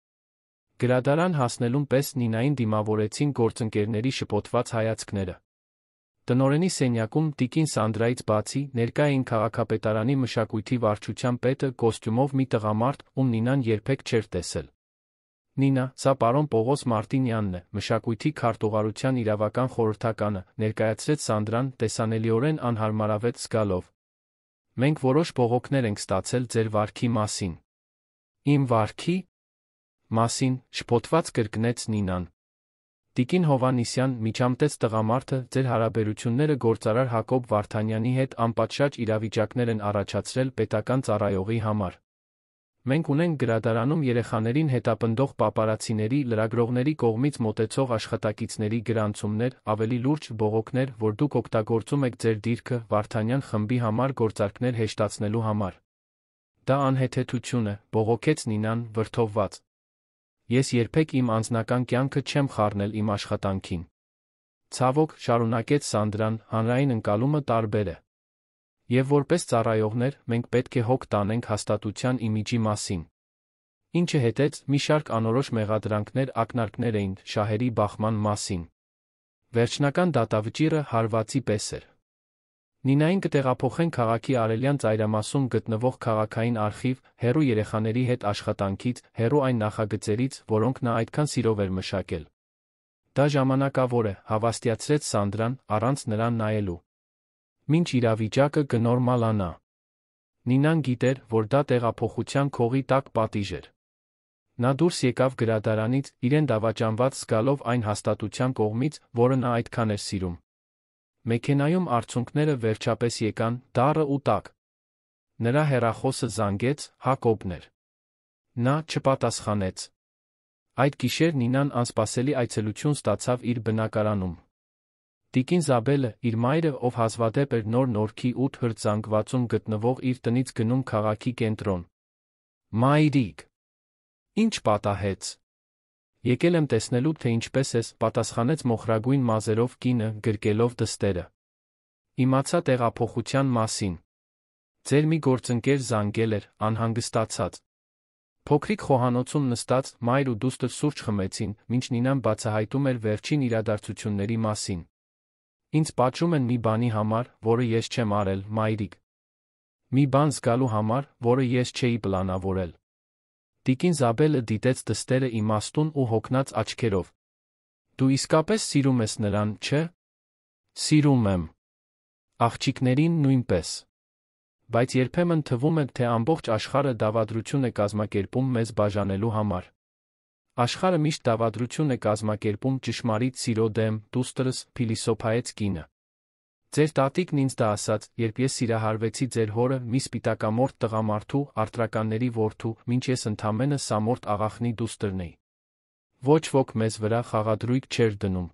Գրադարան հասնելուն պես Նինային դիմավորեցին գործընկերների շփոթված հայացքները։ Տնօրենի սենյակում տիկին Սանդրայից բացի ներկա էին քաղաքապետարանի մշակույթի վարչության պետը կոստյումով մի տղամարդ, ում Նինան երբեք չէր տեսել։ Նինա, սա պարոն Պողոս Մարտինյանն է, մշակույթի քարտուղարության իրավական խորհրդականը, ներկայացրեց Սանդրան, տեսանելիորեն անհարմարավետ զգալով։ Մենք որոշ բողոքներ ենք ստացել ձեր վարքի մասին։ Իմ վարքի մասին, շփոթված կրկնեց Նինան։ Տիկին Հովհաննիսյան, միջամտեց տղամարդը, ձեր հարաբերությունները գործարար Հակոբ Վարդանյանի հետ անպատշաճ իրավիճակներ են առաջացրել պետական ծառայողի համար։ Մենք ունենք գրադարանում երեխաներին հետապնդող պապարացիների, լրագրողների կողմից մոտեցող աշխատակիցների գրանցումներ, ավելի լուրջ բողոքներ, որ դուք օգտագործում եք ձեր դիրքը Վարդանյան խմբի համար գործարքներ հեշտացնելու համար։ Դա անհեթեթություն է, բողոքեց Նինան, վրդովված։ Ես երբեք իմ անձնական կյանքը չեմ խառնել իմ աշխատանքին։ Ցավոք, շարունակեց Սանդրան, հանրային ընկալումը տարբեր է։ Եվ որպես ծառայողներ, մենք պետք է հոգ տանենք հաստատության իմիջի մասին։ Ինչը հետեց, մի շարք անորոշ մեղադրանքներ, ակնարկներ էին շահերի բախման մասին։ Վերջնական դատավճիռը հարվածի պես էր։ Նինային կտեղափոխեն քաղաքի արևելյան ծայրամասում գտնվող քաղաքային արխիվ, հեռու երեխաների հետ աշխատանքից, հեռու այն նախագծերից, որոնք նա այդքան սիրով էր մշակել։ Դա ժամանակավոր է, հավաստիացրեց Սանդրան, առանց նրան նայելու։ Մինչ իրավիճակը կնորմալանա։ Նինան գիտեր, որ դա տեղափոխության քողի տակ պատիժ էր։ Նա դուրս եկավ գրադարանից, իրեն դավաճանված զգալով այն հաստատության կողմից, որը նա այդքան էր սիրում։ Մեքենայում արցունքները վերջապես եկան, դառը ու տաք։ Նրա հեռախոսը զանգեց, Հակոբն էր։ Նա չպատասխանեց։ Այդ գիշեր Նինան անսպասելի այցելություն ստացավ իր բնակարանում։ Տիկին Զաբելը, իր մայրը, ով հազվադեպ էր նոր Նորքի 8 հրձանգվածում գտնվող իր տնից գնում քաղաքի կենտրոն։ «Մայրիկ, ինչ պատահեց։ Եկել եմ տեսնելու, թե ինչպես ես», պատասխանեց մոխրագույն մազերով կինը, գրկելով դստերը։ «Իմացա տեղափոխության մասին։ Ձեր մի գործընկեր զանգել էր, անհանգստացած»։ Փոքրիկ խոհանոցում նստած մայր ու դուստր սուրճ խմեցին, մինչ Նինան բացահայտում էր վերջին իրադարձությունների մասին։ «Ինձ պատժում են մի բանի համար, որը ես չեմ արել, մայրիկ։ Մի բան զգալու համար, որը ես չէի պլանավորել»։ Տիկին Զաբելը դիտեց դստերը իմաստուն ու հոգնած աչքերով։ «Դու իսկապես սիրում ես նրան, չէ»։ «Սիրում եմ։ Աղջիկներին նույնպես։ Բայց երբեմն թվում է, թե ամբողջ աշխարհը դավադրություն է կազմակերպում մեզ բաժանելու համար։ Աշխարհը միշտ դավադրություն է կազմակերպում ճշմարիտ սիրո դեմ», դուստրս փիլիսոփայեց կինը։ «Ձեր տատիկն ինձ դա ասաց, երբ ես սիրահարվեցի ձեր հորը՝ մի սպիտակամորթ տղամարդու, արտրականների որդու, մինչ ես ընդամենը սամորթ աղախնի դուստրն էի։ Ոչ ոք մեզ վրա խաղադրույք չէր դնում։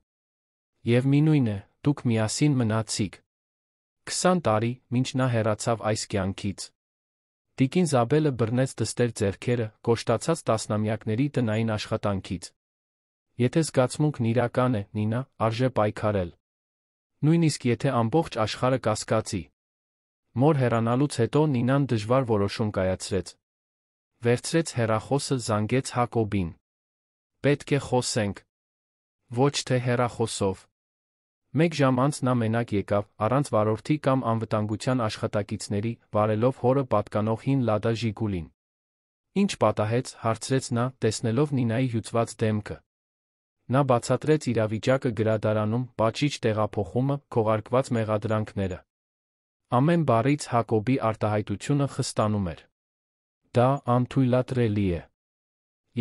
Եվ միևնույն է, դուք միասին մնացիք։ 20 տարի, մինչ նա հեռացավ այս կյանքից»։ Տիկին Զաբելը բռնեց դստեր ձեռքերը, կոշտացած տասնամյակների տնային աշխատանքից։ «Եթե զգացմունքն իրական է, Նինա, արժե պայքարել։ Նույնիսկ եթե ամբողջ աշխարհը կասկածի»։ Մոր հեռանալուց հետո Նինան դժվար որոշում կայացրեց։ Վերցրեց հեռախոսը, զանգեց Հակոբին։ «Պետք է խոսենք»։ «Ոչ թե հեռախոսով»։ 1 ժամ անց նա մենակ եկավ, առանց վարորդի կամ անվտանգության աշխատակիցների, վարելով հորը պատկանող հին Լադա Ժիգուլին։ «Ինչ պատահեց», հարցրեց նա, տեսնելով Նինայի հյուծված դեմքը։ Նա բացատրեց իրավիճակը գրադարանում, պատժիչ տեղափոխումը, քողարկված մեղադրանքները։ Ամեն բառից Հակոբի արտահայտությունը խստանում էր։ «Դա անթույլատրելի է։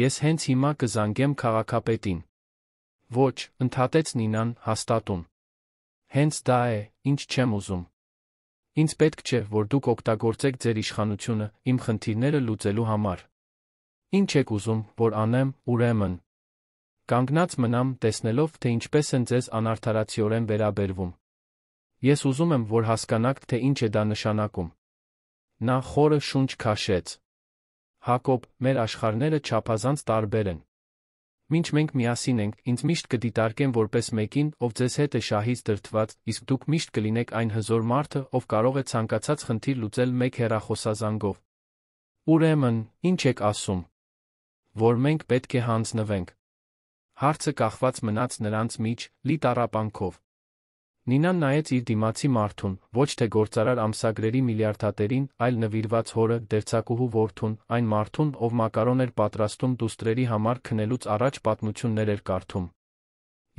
Ես հենց հիմա կզանգեմ քաղաքապետին»։ «Ոչ», ընդհատեց Նինան, հաստատուն։ «Հենց դա է, ինչ չեմ ուզում։ Ինձ պետք չէ, որ դուք օգտագործեք ձեր իշխանությունը իմ խնդիրները լուծելու համար։ Ինչ եք ուզում, որ անեմ, ուրեմն։ Կանգնած մնամ, տեսնելով, թե ինչպես են ձեզ անարդարացիորեն վերաբերվում։ Ես ուզում եմ, որ հասկանաք, թե ինչ է դա նշանակում»։ Նա խորը շունչ քաշեց։ «Հակոբ, մեր աշխարհները չափազանց տարբեր են։ Մինչ մենք միասին ենք, ինձ միշտ կդիտարկեն որպես մեկին, ով ձեզ հետ է շահից դրդված, իսկ դուք միշտ կլինեք այն հզոր մարդը, ով կարող է ցանկացած խնդիր լուծել մեկ հեռախոսազանգով։ Ուրեմն, ինչ եք ասում։ Որ մենք պետք է հանձնվենք»։ Հարցը կախված մնաց նրանց միջ, լի տառապանքով։ Նինան նայեց իր դիմացի մարդուն, ոչ թե գործարար ամսագրերի միլիարդատերին, այլ նվիրված հորը, դերձակուհու որդուն, այն մարդուն, ով մակարոն էր պատրաստում դուստրերի համար քնելուց առաջ պատմություններ էր կարդում։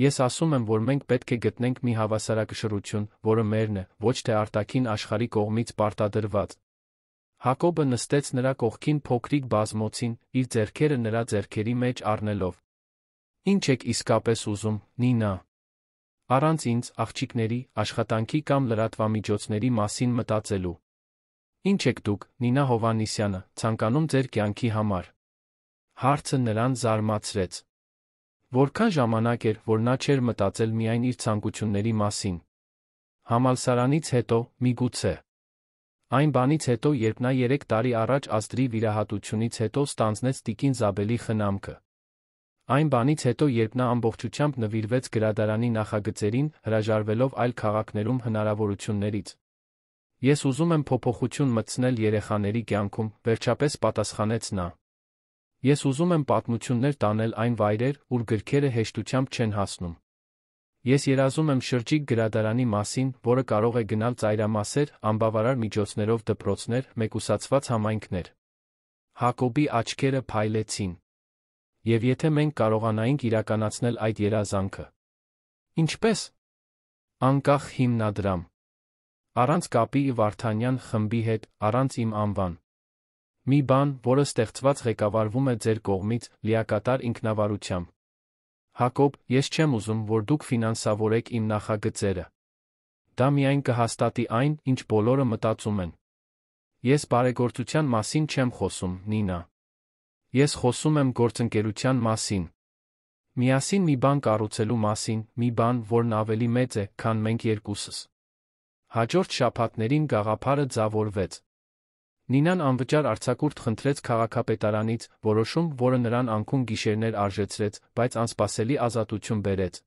«Ես ասում եմ, որ մենք պետք է գտնենք մի հավասարակշռություն, որը մերն է, ոչ թե արտաքին աշխարհի կողմից պարտադրված»։ Հակոբը նստեց նրա կողքին փոքրիկ բազմոցին, իր ձեռքերը նրա ձեռքերի մեջ առնելով։ «Ինչ եք իսկապես ուզում, Նինա։ Առանց ինձ, աղջիկների, աշխատանքի կամ լրատվամիջոցների մասին մտածելու։ Ինչ եք դուք, Նինա Հովհաննիսյանը, ցանկանում ձեր կյանքի համար»։ Հարցը նրան զարմացրեց։ Որքան ժամանակ էր, որ նա չէր մտածել միայն իր ցանկությունների մասին։ Համալսարանից հետո, միգուցե։ Այն բանից հետո, երբ նա 3 տարի առաջ ազդրի վիրահատությունից հետո ստանձնեց տիկին Զաբելի խնամքը։ Այն բանից հետո, երբ նա ամբողջությամբ նվիրվեց գրադարանի նախագծերին, հրաժարվելով այլ քաղաքներում հնարավորություններից։ «Ես ուզում եմ փոփոխություն մտցնել երեխաների կյանքում», վերջապես պատասխանեց նա։ «Ես ուզում եմ պատմություններ տանել այն վայրեր, ուր գրքերը հեշտությամբ չեն հասնում։ Ես երազում եմ շրջիկ գրադարանի մասին, որը կարող է գնալ ծայրամասեր, անբավարար միջոցներով դպրոցներ, մեկուսացված համայնքներ»։ Հակոբի աչքերը փայլեցին։ «Եվ եթե մենք կարողանայինք իրականացնել այդ երազանքը։ Ինչպե՞ս։ Անկախ հիմնադրամ։ Առանց կապի Վարդանյան խմբի հետ, առանց իմ անվան։ Մի բան, որը ստեղծված ղեկավարվում է ձեր կողմից, լիակատար ինքնավարությամբ։ Հակոբ, ես չեմ ուզում, որ դուք ֆինանսավորեք իմ նախագծերը։ Դա միայն կհաստատի այն, ինչ բոլորը մտածում են։ Ես բարեգործության մասին չեմ խոսում, Նինա։ Ես խոսում եմ գործընկերության մասին։ Միասին մի բան կառուցելու մասին, մի բան, որն ավելի մեծ է, քան մենք երկուսս։ Հաջորդ շաբաթներին գաղափարը ձևավորվեց։ Նինան անվճար արձակուրդ խնդրեց քաղաքապետարանից, որոշում, որը նրան անքուն գիշերներ արժեցրեց, բայց անսպասելի ազատություն բերեց։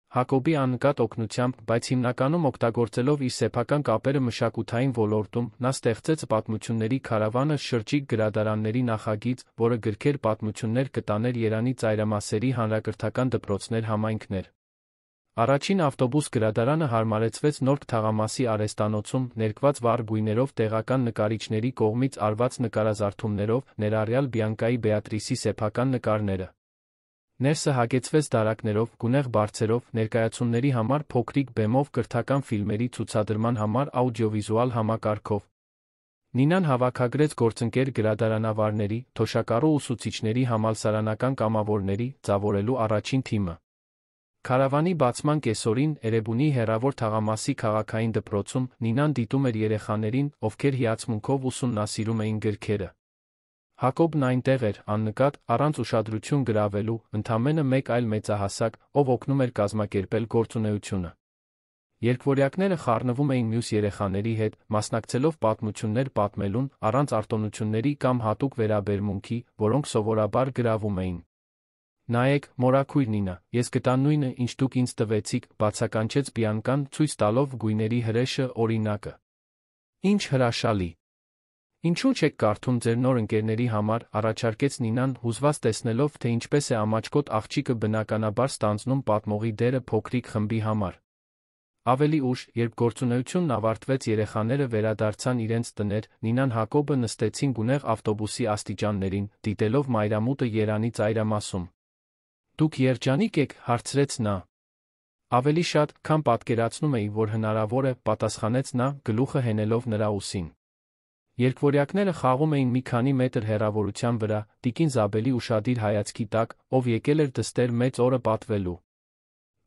Հակոբի աննկատ օգնությամբ, բայց հիմնականում օգտագործելով իր սեփական կապերը մշակութային ոլորտում, նա ստեղծեց պատմությունների քարավանը շրջիկ գրադարանների նախագիծ, որը գրքեր պատմություններ կտաներ Երանի ծայրամասերի հանրակրթական դպրոցներ համայնքներ։ Առաջին ավտոբուս գրադարանը հարմարեցվեց Նորք թաղամասի արհեստանոցում, ներկված վառ գույներով տեղական նկարիչների կողմից արված նկարազարդումներով, ներառյալ Բիանկայի Բեատրիսի սեփական նկարները։ Ներսը հագեցվեց դարակներով, գունեղ բարձերով, ներկայացումների համար փոքրիկ բեմով, կրթական ֆիլմերի ցուցադրման համար աուդիովիզուալ համակարգով։ Նինան հավաքագրեց գործընկեր գրադարանավարների, թոշակառու ուսուցիչների, համալսարանական կամավորների, ձևավորելու առաջին թիմը։ Քարավանի բացման կեսօրին, Էրեբունի հեռավոր թաղամասի քաղաքային դպրոցում, Նինան դիտում էր երեխաներին, ովքեր հիացմունքով ուսումնասիրում էին գրքերը։ Հակոբն այնտեղ էր, աննկատ, առանց ուշադրություն գրավելու, ընդամենը մեկ այլ մեծահասակ, ով օգնում էր կազմակերպել գործունեությունը։ Երկվորյակները խառնվում էին մյուս երեխաների հետ, մասնակցելով պատմություններ պատմելուն, առանց արտոնությունների կամ հատուկ վերաբերմունքի, որոնք սովորաբար գրավում էին։ Նայեք, մորաքույր Նինա, ես գտա նույնը, ինչ դուք ինձ տվեցիք, բացականչեց Բիանկան, ցույց տալով գույների հրեշը, օրինակը։ Ինչ հրաշալի։ Ինչու՞ չեք կարդում ձեր նոր ընկերների համար, առաջարկեց Նինան, հուզված տեսնելով, թե ինչպես է ամաչկոտ աղջիկը բնականաբար ստանձնում պատմողի դերը փոքրիկ խմբի համար։ Ավելի ուշ, երբ գործունեությունն ավարտվեց, երեխաները վերադարձան իրենց տներ, Նինան Հակոբը նստեցին գունեղ ավտոբուսի աստիճաններին, դիտելով մայրամուտը Երանի ծայրամասում։ Դուք երջանիկ եք, հարցրեց նա։ Ավելի շատ, քան պատկերացնում էի, որ հնարավոր է, պատասխանեց նա, գլուխը հենելով նրա ուսին։ Երկվորյակները խաղում էին մի քանի մետր հեռավորության վրա, տիկին Զաբելի ուշադիր հայացքի տակ, ով եկել էր դստեր մեծ օրը պատվելու։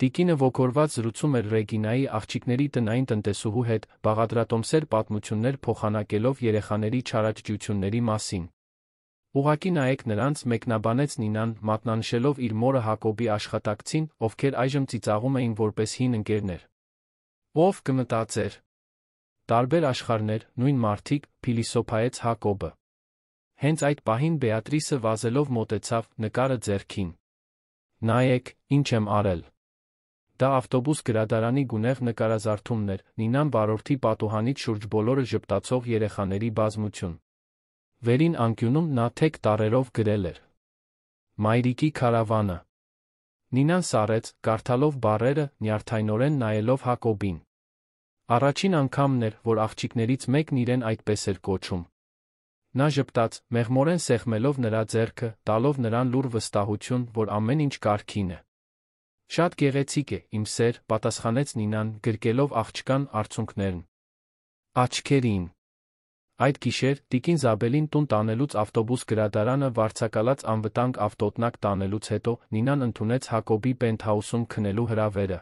Տիկինը ոգորված զրուցում էր Ռեգինայի, աղջիկների տնային տնտեսուհու հետ, բաղադրատոմսեր պատմություններ փոխանակելով երեխաների չարաճճությունների մասին։ Ուղղակի նայեք նրանց, մեկնաբանեց Նինան, մատնանշելով իր մորը Հակոբի աշխատակցին, ովքեր այժմ ծիծաղում էին որպես հին ընկերներ։ Ով կմտածեր։ Տարբեր աշխարհներ, նույն մարդիկ, փիլիսոփայեց Հակոբը։ Հենց այդ պահին Բեատրիսը վազելով մոտեցավ, նկարը ձեռքին։ Նայեք, ինչ եմ արել։ Դա ավտոբուս գրադարանի գունեղ նկարազարդումն էր, Նինան վարորդի պատուհանից շուրջ բոլորը ժպտացող երեխաների բազմություն։ Վերին անկյունում նա թեք տառերով գրել էր. Մայրիկի քարավանը։ Նինան սառեց, կարդալով բառերը, նյարդայնորեն նայելով Հակոբին։ Առաջին անգամն էր, որ աղջիկներից մեկն իրեն այդպես էր կոչում։ Նա ժպտաց, մեղմորեն սեղմելով նրա ձեռքը, տալով նրան լուռ վստահություն, որ ամեն ինչ կարգին է։ Շատ գեղեցիկ է, իմ սեր, պատասխանեց Նինան, գրկելով աղջկան արցունքներն։ Աչքերին։ Այդ գիշեր, տիկին Զաբելին տուն տանելուց ավտոբուս գրադարանը վարձակալած անվտանգ ավտոտնակ տանելուց հետո, Նինան ընդունեց Հակոբի պենթհաուսում քնելու հրավերը։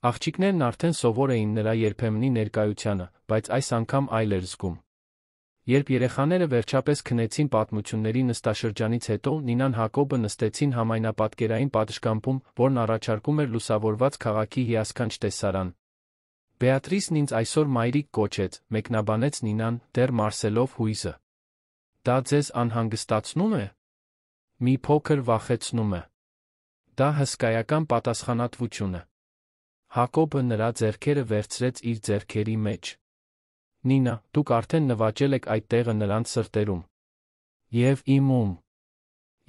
Աղջիկներն արդեն սովոր էին նրա երբեմնի ներկայությանը, բայց այս անգամ այլ էր զգում։ Երբ երեխաները վերջապես քնեցին պատմությունների նստաշրջանից հետո, Նինան Հակոբը նստեցին համայնապատկերային պատշգամբում, որն առաջարկում էր լուսավորված քաղաքի հիասքանչ տեսարան։ Բեատրիսն ինձ այսօր մայրիկ կոչեց, մեկնաբանեց Նինան, դեռ մարսելով հույզը։ Դա ձեզ անհանգստացնում է։ Մի փոքր վախեցնում է։ Դա հսկայական պատասխանատվություն է։ Հակոբը նրա ձեռքերը վերցրեց իր ձեռքերի մեջ։ Նինա, դուք արդեն նվաճել եք այդ տեղը նրանց սրտերում։ Եվ իմում։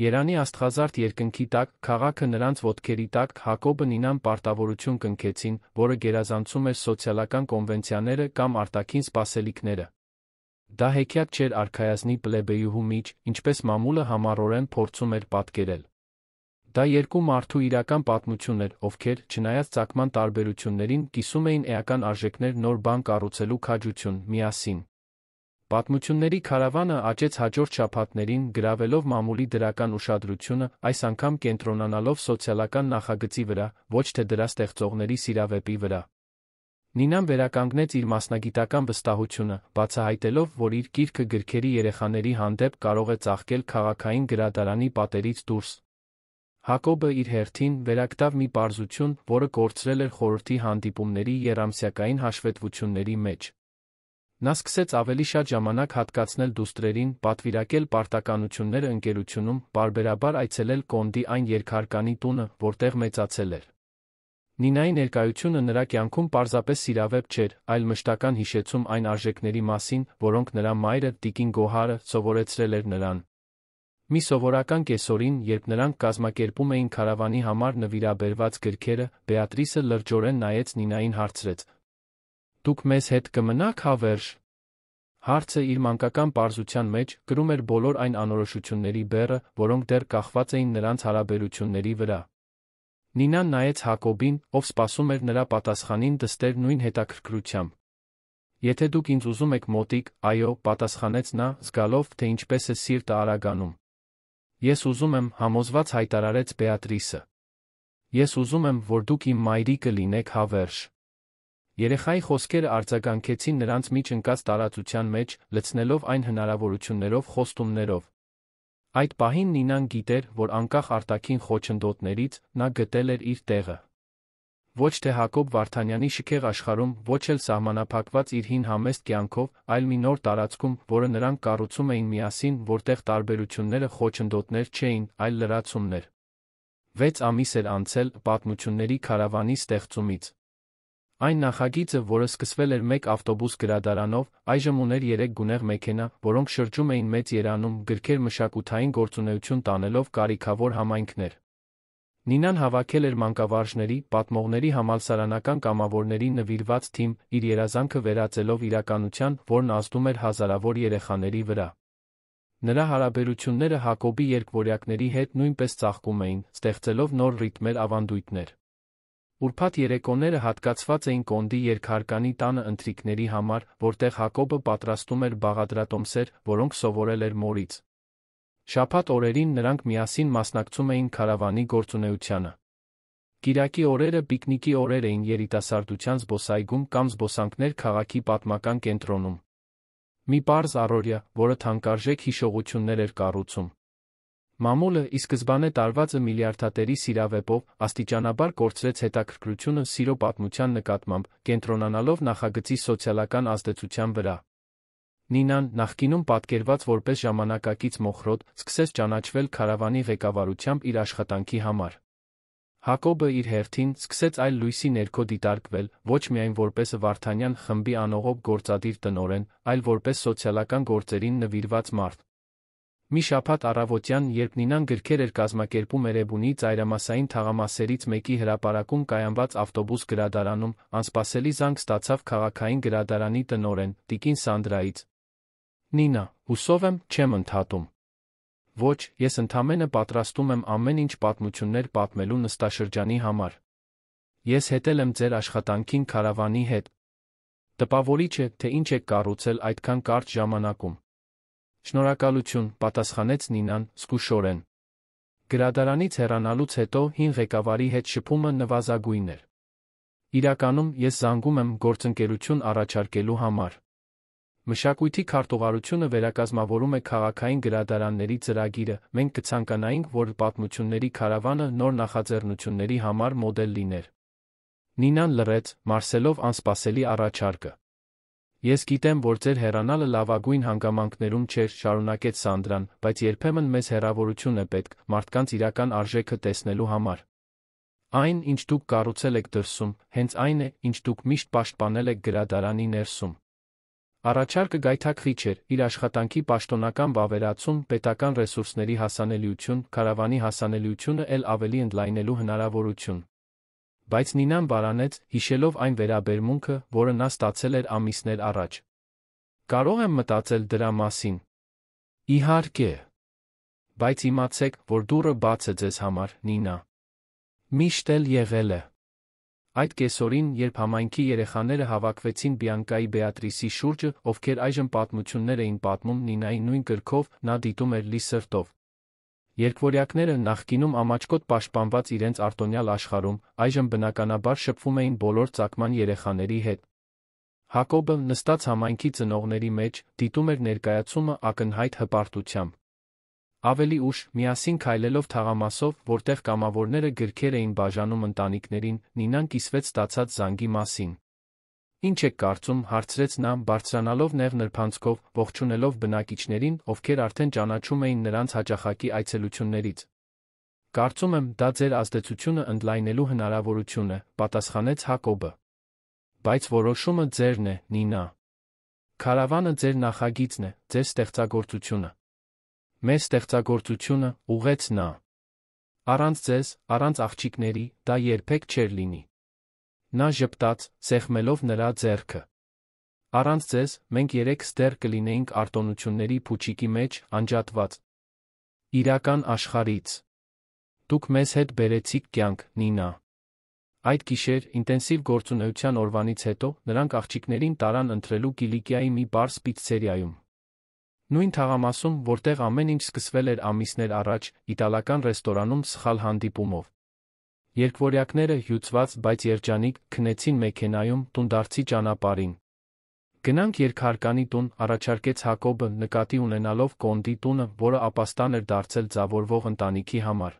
Երանի աստղազարդ երկնքի տակ, քաղաքը նրանց ոտքերի տակ, Հակոբը Նինան պարտավորություն կնքեցին, որը գերազանցում էր սոցիալական կոնվենցիաները կամ արտաքին սպասելիքները։ Դա հեքիաթ չէր արքայազնի պլեբեյուհու միջ, ինչպես մամուլը համառորեն փորձում էր պատկերել։ Դա երկու մարդու իրական պատմություն էր, ովքեր, չնայած ծագման տարբերություններին, կիսում էին էական արժեքներ նոր բան կառուցելու քաջություն, միասին։ Պատմությունների քարավանը աճեց հաջորդ շաբաթներին, գրավելով մամուլի դրական ուշադրությունը, այս անգամ կենտրոնանալով սոցիալական նախագծի վրա, ոչ թե դրա ստեղծողների սիրավեպի վրա։ Նինան վերականգնեց իր մասնագիտական վստահությունը, բացահայտելով, որ իր գիրքը գրքերի երեխաների հանդեպ կարող է ծաղկել քաղաքային գրադարանի պատերից դուրս։ Հակոբը իր հերթին վերագտավ մի պարզություն, որը կորցրել էր խորհրդի հանդիպումների եռամսյակային հաշվետվությունների մեջ։ Նա սկսեց ավելի շատ ժամանակ հատկացնել դուստրերին, պատվիրակել պարտականությունները ընկերությունում, պարբերաբար այցելել Կոնդի այն երկհարկանի տունը, որտեղ մեծացել էր։ Նինայի ներկայությունը նրա կյանքում պարզապես սիրավեպ չէր, այլ մշտական հիշեցում այն արժեքների մասին, որոնք նրա մայրը, տիկին Գոհարը, սովորեցրել էր նրան։ Մի սովորական կեսօրին, երբ նրանք կազմակերպում էին քարավանի համար նվիրաբերված գրքերը, Բեատրիսը լրջորեն նայեց Նինային հարցրեց. «Դուք մեզ հետ կմնաք, հավերժ»։ Հարցը իր մանկական պարզության մեջ կրում էր բոլոր այն անորոշությունների բեռը, որոնք դեռ կախված էին նրանց հարաբերությունների վրա։ Նինան նայեց Հակոբին, ով սպասում էր նրա պատասխանին դստեր նույն հետաքրքրությամբ։ «Եթե դուք ինձ ուզում եք մոտիկ, այո», պատասխանեց նա, զգալով, թե ինչպես է սիրտը արագանում։ «Ես ուզում եմ», համոզված հայտարարեց Բեատրիսը։ «Ես ուզում եմ, որ դուք իմ մայրիկը լինեք, հավերժ»։ Երեխայի խոսքերը արձագանքեցին նրանց միջ ընկած տարածության մեջ, լցնելով այն հնարավորություններով խոստումներով։ Այդ պահին Նինան գիտեր, որ անկախ արտաքին խոչընդոտներից, նա գտել էր իր տեղը։ Ոչ թե Հակոբ Վարդանյանի շքեղ աշխարհում, ոչ էլ սահմանափակված իր հին համեստ կյանքով, այլ մի նոր տարածքում, որը նրանք կառուցում էին միասին, որտեղ տարբերությունները խոչընդոտներ չէին, այլ լրացումներ։ 6 ամիս էր անցել պատմությունների քարավանի ստեղծումից։ Այն նախագիծը, որը սկսվել էր մեկ ավտոբուս գրադարանով, այժմ ուներ 3 գունեղ մեքենա, որոնք շրջում էին մեծ երանում, գրքեր մշակութային գործունեություն տանելով կարիքավոր համայնքներ։ Նինան հավաքել էր մանկավարժների, պատմողների համալսարանական կամավորների նվիրված թիմ, իր երազանքը վերածելով իրականության, որն ազդում էր հազարավոր երեխաների վրա։ Նրա հարաբերությունները Հակոբի երկվորյակների հետ նույնպես ծաղկում էին, ստեղծելով նոր ռիթմեր, ավանդույթներ։ Ուրբաթ երեկոները հատկացված էին Կոնդի երկհարկանի տանը ընթրիքների համար, որտեղ Հակոբը պատրաստում էր բաղադրատոմսեր, որոնք սովորել էր մորից։ Շաբաթ օրերին նրանք միասին մասնակցում էին քարավանի գործունեությանը։ Կիրակի օրերը պիկնիկի օրեր էին երիտասարդության զբոսայգում կամ զբոսանքներ քաղաքի պատմական կենտրոնում։ Մի պարզ առօրյա, որը թանկարժեք հիշողություններ էր կառուցում։ Մամուլը, ի սկզբանե տարվածը միլիարդատերի սիրավեպով, աստիճանաբար կորցրեց հետաքրքրությունը սիրո պատմության նկատմամբ, կենտրոնանալով նախագծի սոցիալական ազդեցության վրա։ Նինան, նախկինում պատկերված որպես ժամանակակից մոխրոտ, սկսեց ճանաչվել քարավանի ղեկավարությամբ իր աշխատանքի համար։ Հակոբը իր հերթին սկսեց այլ լույսի ներքո դիտարկվել, ոչ միայն որպես Վարդանյան խմբի անողոք գործադիր տնօրեն, այլ որպես սոցիալական գործերին նվիրված մարդ։ Մի շաբաթ առավոտյան, երբ Նինան գրքեր էր կազմակերպում Էրեբունի ծայրամասային թաղամասերից մեկի հրապարակում կայանված ավտոբուս գրադարանում, անսպասելի զանգ ստացավ քաղաքային գրադարանի տնօրեն, տիկին Սանդրայից։ «Նինա, հուսով եմ, չեմ ընդհատում»։ «Ոչ, ես ընդամենը պատրաստում եմ ամեն ինչ պատմություններ պատմելու նստաշրջանի համար։ Ես հետել եմ ձեր աշխատանքին քարավանի հետ։ Տպավորիչ է, թե ինչ եք կառուցել այդքան կարճ ժամանակում»։ «Շնորհակալություն», պատասխանեց Նինան, զգուշորեն։ Գրադարանից հեռանալուց հետո հին ղեկավարի հետ շփումը նվազագույն էր։ «Իրականում, ես զանգում եմ գործընկերություն առաջարկելու համար։ Մշակույթի քարտուղարությունը վերակազմավորում է քաղաքային գրադարանների ծրագիրը, մենք կցանկանայինք, որ պատմությունների քարավանը նոր նախաձեռնությունների համար մոդել լիներ»։ Նինան լռեց, մարսելով անսպասելի առաջարկը։ «Ես գիտեմ, որ ձեր հեռանալը լավագույն հանգամանքներում չէր», շարունակեց Սանդրան, «բայց երբեմն մեզ հեռավորություն է պետք, մարդկանց իրական արժեքը տեսնելու համար։ Այն, ինչ դուք կառուցել եք դրսում, հենց այն է, ինչ դուք միշտ պաշտպանել եք գրադարանի ներսում»։ Առաջարկը գայթակղիչ էր, իր աշխատանքի պաշտոնական վավերացում, պետական ռեսուրսների հասանելիություն, քարավանի հասանելիությունը էլ ավելի ընդլայնելու հնարավորություն։ Բայց Նինան վարանեց, հիշելով այն վերաբերմունքը, որը նա ստացել էր ամիսներ առաջ։ «Կարող եմ մտածել դրա մասին»։ «Իհարկե։ Բայց իմացեք, որ դուռը բաց է ձեզ համար, Նինա։ Միշտ էլ եղել է»։ Այդ կեսօրին, երբ համայնքի երեխաները հավաքվեցին Բիանկայի Բեատրիսի շուրջը, ովքեր այժմ պատմություններ էին պատմում Նինայի նույն կրքով, նա դիտում էր լի սրտով։ Երկվորյակները, նախկինում ամաչկոտ պաշտպանված իրենց արտոնյալ աշխարհում, այժմ բնականաբար շփվում էին բոլոր ծագման երեխաների հետ։ Հակոբը, նստած համայնքի ծնողների մեջ, դիտում էր ներկայացումը ակնհայտ հպարտությամբ։ Ավելի ուշ, միասին քայլելով թաղամասով, որտեղ կամավորները գրքեր էին բաժանում ընտանիքներին, Նինան կիսվեց ստացած զանգի մասին։ Ինչ եք կարծում, հարցրեց նա, բարձրանալով նեղ նրբանցքով, ողջունելով բնակիչներին, ովքեր արդեն ճանաչում էին նրանց հաճախակի այցելություններից։ Կարծում եմ, դա ձեր ազդեցությունը ընդլայնելու հնարավորություն է, պատասխանեց Հակոբը։ Բայց որոշումը ձերն է, Նինա։ Քարավանը ձեր նախագիծն է, ձեր ստեղծագործությունը։ Մեր ստեղծագործությունը, ուղղեց նա։ Առանց ձեզ, առանց աղջիկների, դա երբեք չէր լինի։ Նա ժպտաց, սեղմելով նրա ձեռքը։ Առանց ձեզ, մենք երեքս դեռ կլինեինք արտոնությունների փուչիկի մեջ, անջատված։ Իրական աշխարհից։ Դուք մեզ հետ բերեցիք կյանք, Նինա։ Այդ գիշեր, ինտենսիվ գործունեության օրվանից հետո, նրանք աղջիկներին տարան ընտրելու Կիլիկիայի մի պարզ պիցցերիայում։ Նույն թաղամասում, որտեղ ամեն ինչ սկսվել էր ամիսներ առաջ, իտալական ռեստորանում սխալ հանդիպումով։ Երկվորյակները, հյուծված, բայց երջանիկ, քնեցին մեքենայում, տունդարձի ճանապարհին։ Գնանք երկհարկանի տուն, առաջարկեց Հակոբը, նկատի ունենալով Կոնդի տունը, որը ապաստան էր դարձել ձավորվող ընտանիքի համար։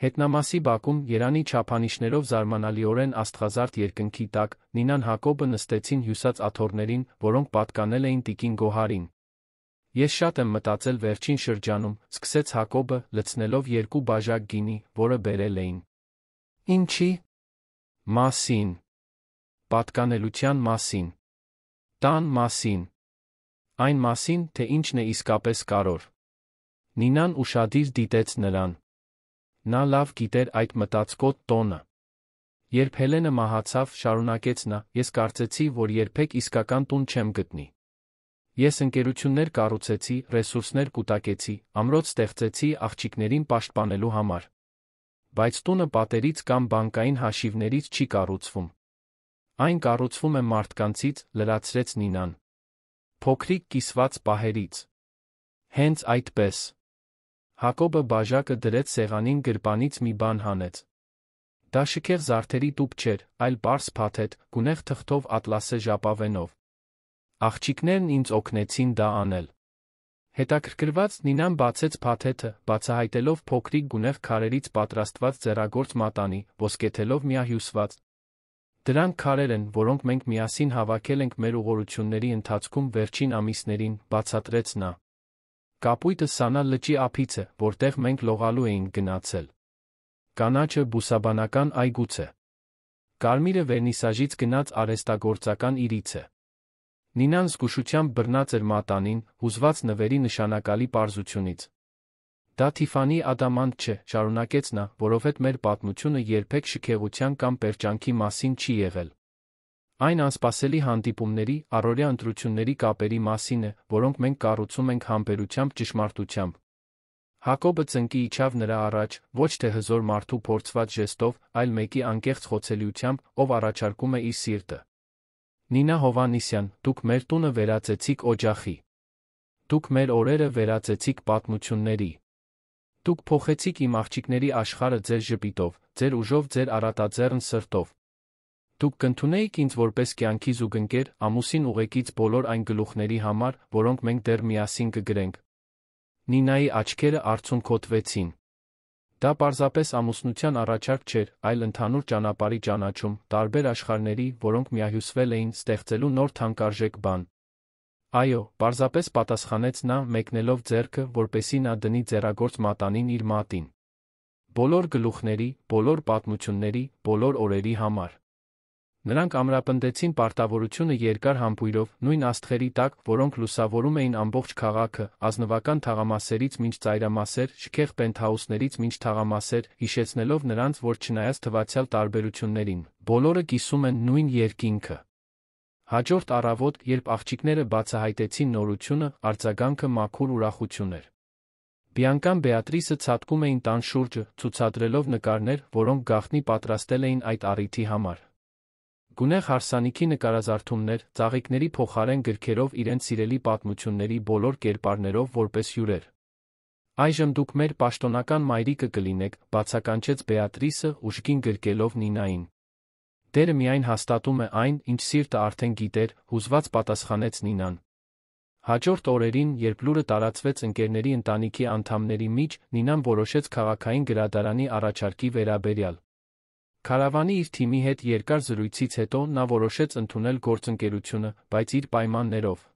Հետնամասի բակում, Երանի չափանիշներով զարմանալիորեն աստղազարդ երկնքի տակ, Նինան Հակոբը նստեցին հյուսած աթոռներին, որոնք պատկանել էին տիկին Գոհարին։ Ես շատ եմ մտածել վերջին շրջանում, սկսեց Հակոբը, լցնելով 2 բաժակ գինի, որը բերել էին։ Ինչի՞։ Մասին։ Պատկանելության մասին։ Տան մասին։ Այն մասին, թե ինչն է իսկապես կարևոր։ Նինան ուշադիր դիտեց նրան։ Նա լավ գիտեր այդ մտածկոտ տոնը։ Երբ Հելենը մահացավ, շարունակեց նա, ես կարծեցի, որ երբեք իսկական տուն չեմ գտնի։ Ես ընկերություններ կառուցեցի, ռեսուրսներ կուտակեցի, ամրոց ստեղծեցի աղջիկներին պաշտպանելու համար։ Բայց տունը պատերից կամ բանկային հաշիվներից չի կառուցվում։ Այն կառուցվում է մարդկանցից, լրացրեց Նինան։ Փոքրիկ կիսված պահերից։ Հենց այդպես։ Հակոբը բաժակը դրեց սեղանին, գրպանից մի բան հանեց։ Դա շքեղ զարդերի տուփ չէր, այլ պարզ փաթեթ, գունեղ թղթով ատլասե ժապավենով։ Աղջիկներն ինձ օգնեցին դա անել։ Հետաքրքրված, Նինան բացեց փաթեթը, բացահայտելով փոքրիկ գունեղ քարերից պատրաստված ձեռագործ մատանի, ոսկեթելով միահյուսված։ Դրանք քարեր են, որոնք մենք միասին հավաքել ենք մեր ուղղությունների ընթացքում վերջին ամիսներին, բացատրեց նա։ Կապույտը Սանա լճի ափից է, որտեղ մենք լողալու էինք գնացել։ Կանաչը բուսաբանական այգուց է։ Կարմիրը վերնիսաժից գնաց արհեստագործական իրից է։ Նինան զգուշությամբ բռնած էր մատանին, հուզված նվերի նշանակալի պարզությունից։ Դա Թիֆանի ադամանտ չէ, շարունակեց նա, որովհետև մեր պատմությունը երբեք շքեղության կամ պերճանքի մասին չի եղել։ Այն անսպասելի հանդիպումների, առօրյա ընտրությունների կապերի մասին է, որոնք մենք կառուցում ենք համբերությամբ, ճշմարտությամբ։ Հակոբը ծնկի իջավ նրա առաջ, ոչ թե հզոր մարդու փորձված ժեստով, այլ մեկի անկեղծ խոցելիությամբ, ով առաջարկում է իր սիրտը։ Նինա Հովհաննիսյան, դուք մեր տունը վերածեցիք օջախի։ Դուք մեր օրերը վերածեցիք պատմությունների։ Դուք փոխեցիք իմ աղջիկների աշխարհը ձեր ժպիտով, ձեր ուժով, ձեր առատաձեռն սրտով։ Դուք կընդունեիք ինձ որպես կյանքի զուգընկեր, ամուսին ուղեկից բոլոր այն գլուխների համար, որոնք մենք դեռ միասին կգրենք։ Նինայի աչքերը արցունքոտվեցին։ Դա պարզապես ամուսնության առաջարկ չէր, այլ ընդհանուր ճանապարհի ճանաչում, տարբեր աշխարհների, որոնք միահյուսվել էին, ստեղծելու նոր թանկարժեք բան։ Այո, պարզապես պատասխանեց նա, մեկնելով ձեռքը, որպեսզի նա դնի ձեռագործ մատանին իր մատին։ Բոլոր գլուխների, բոլոր պատմությունների, բոլոր օրերի համար։ Նրանք ամրապնդեցին պարտավորությունը երկար համբույրով, նույն աստղերի տակ, որոնք լուսավորում էին ամբողջ քաղաքը, ազնվական թաղամասերից մինչ ծայրամասեր, շքեղ պենթհաուսներից մինչ թաղամասեր, հիշեցնելով նրանց, որ չնայած թվացյալ տարբերություններին, բոլորը կիսում են նույն երկինքը։ Հաջորդ առավոտ, երբ աղջիկները բացահայտեցին նորությունը, արձագանքը մաքուր ուրախություն էր։ Բիանկան Բեատրիսը ցատկում էին տան շուրջը, ցուցադրելով նկարներ, որոնք գաղտնի պատրաստել էին այդ առիթի համար։ Գունեղ հարսանիքի նկարազարդումներ, ծաղիկների փոխարեն գրքերով իրենց սիրելի պատմությունների բոլոր կերպարներով որպես հյուրեր։ Այժմ դուք մեր պաշտոնական մայրիկը կլինեք, բացականչեց Բեատրիսը, ուժգին գրկելով Նինային։ Դերը միայն հաստատում է այն, ինչ սիրտը արդեն գիտեր, հուզված պատասխանեց Նինան։ Հաջորդ օրերին, երբ լուրը տարածվեց ընկերների ընտանիքի անդամների միջ, Նինան որոշեց քաղաքային գրադարանի առաջարկի վերաբերյալ։ Քարավանի իր թիմի հետ երկար զրույցից հետո նա որոշեց ընդունել գործընկերությունը, բայց իր պայմաններով։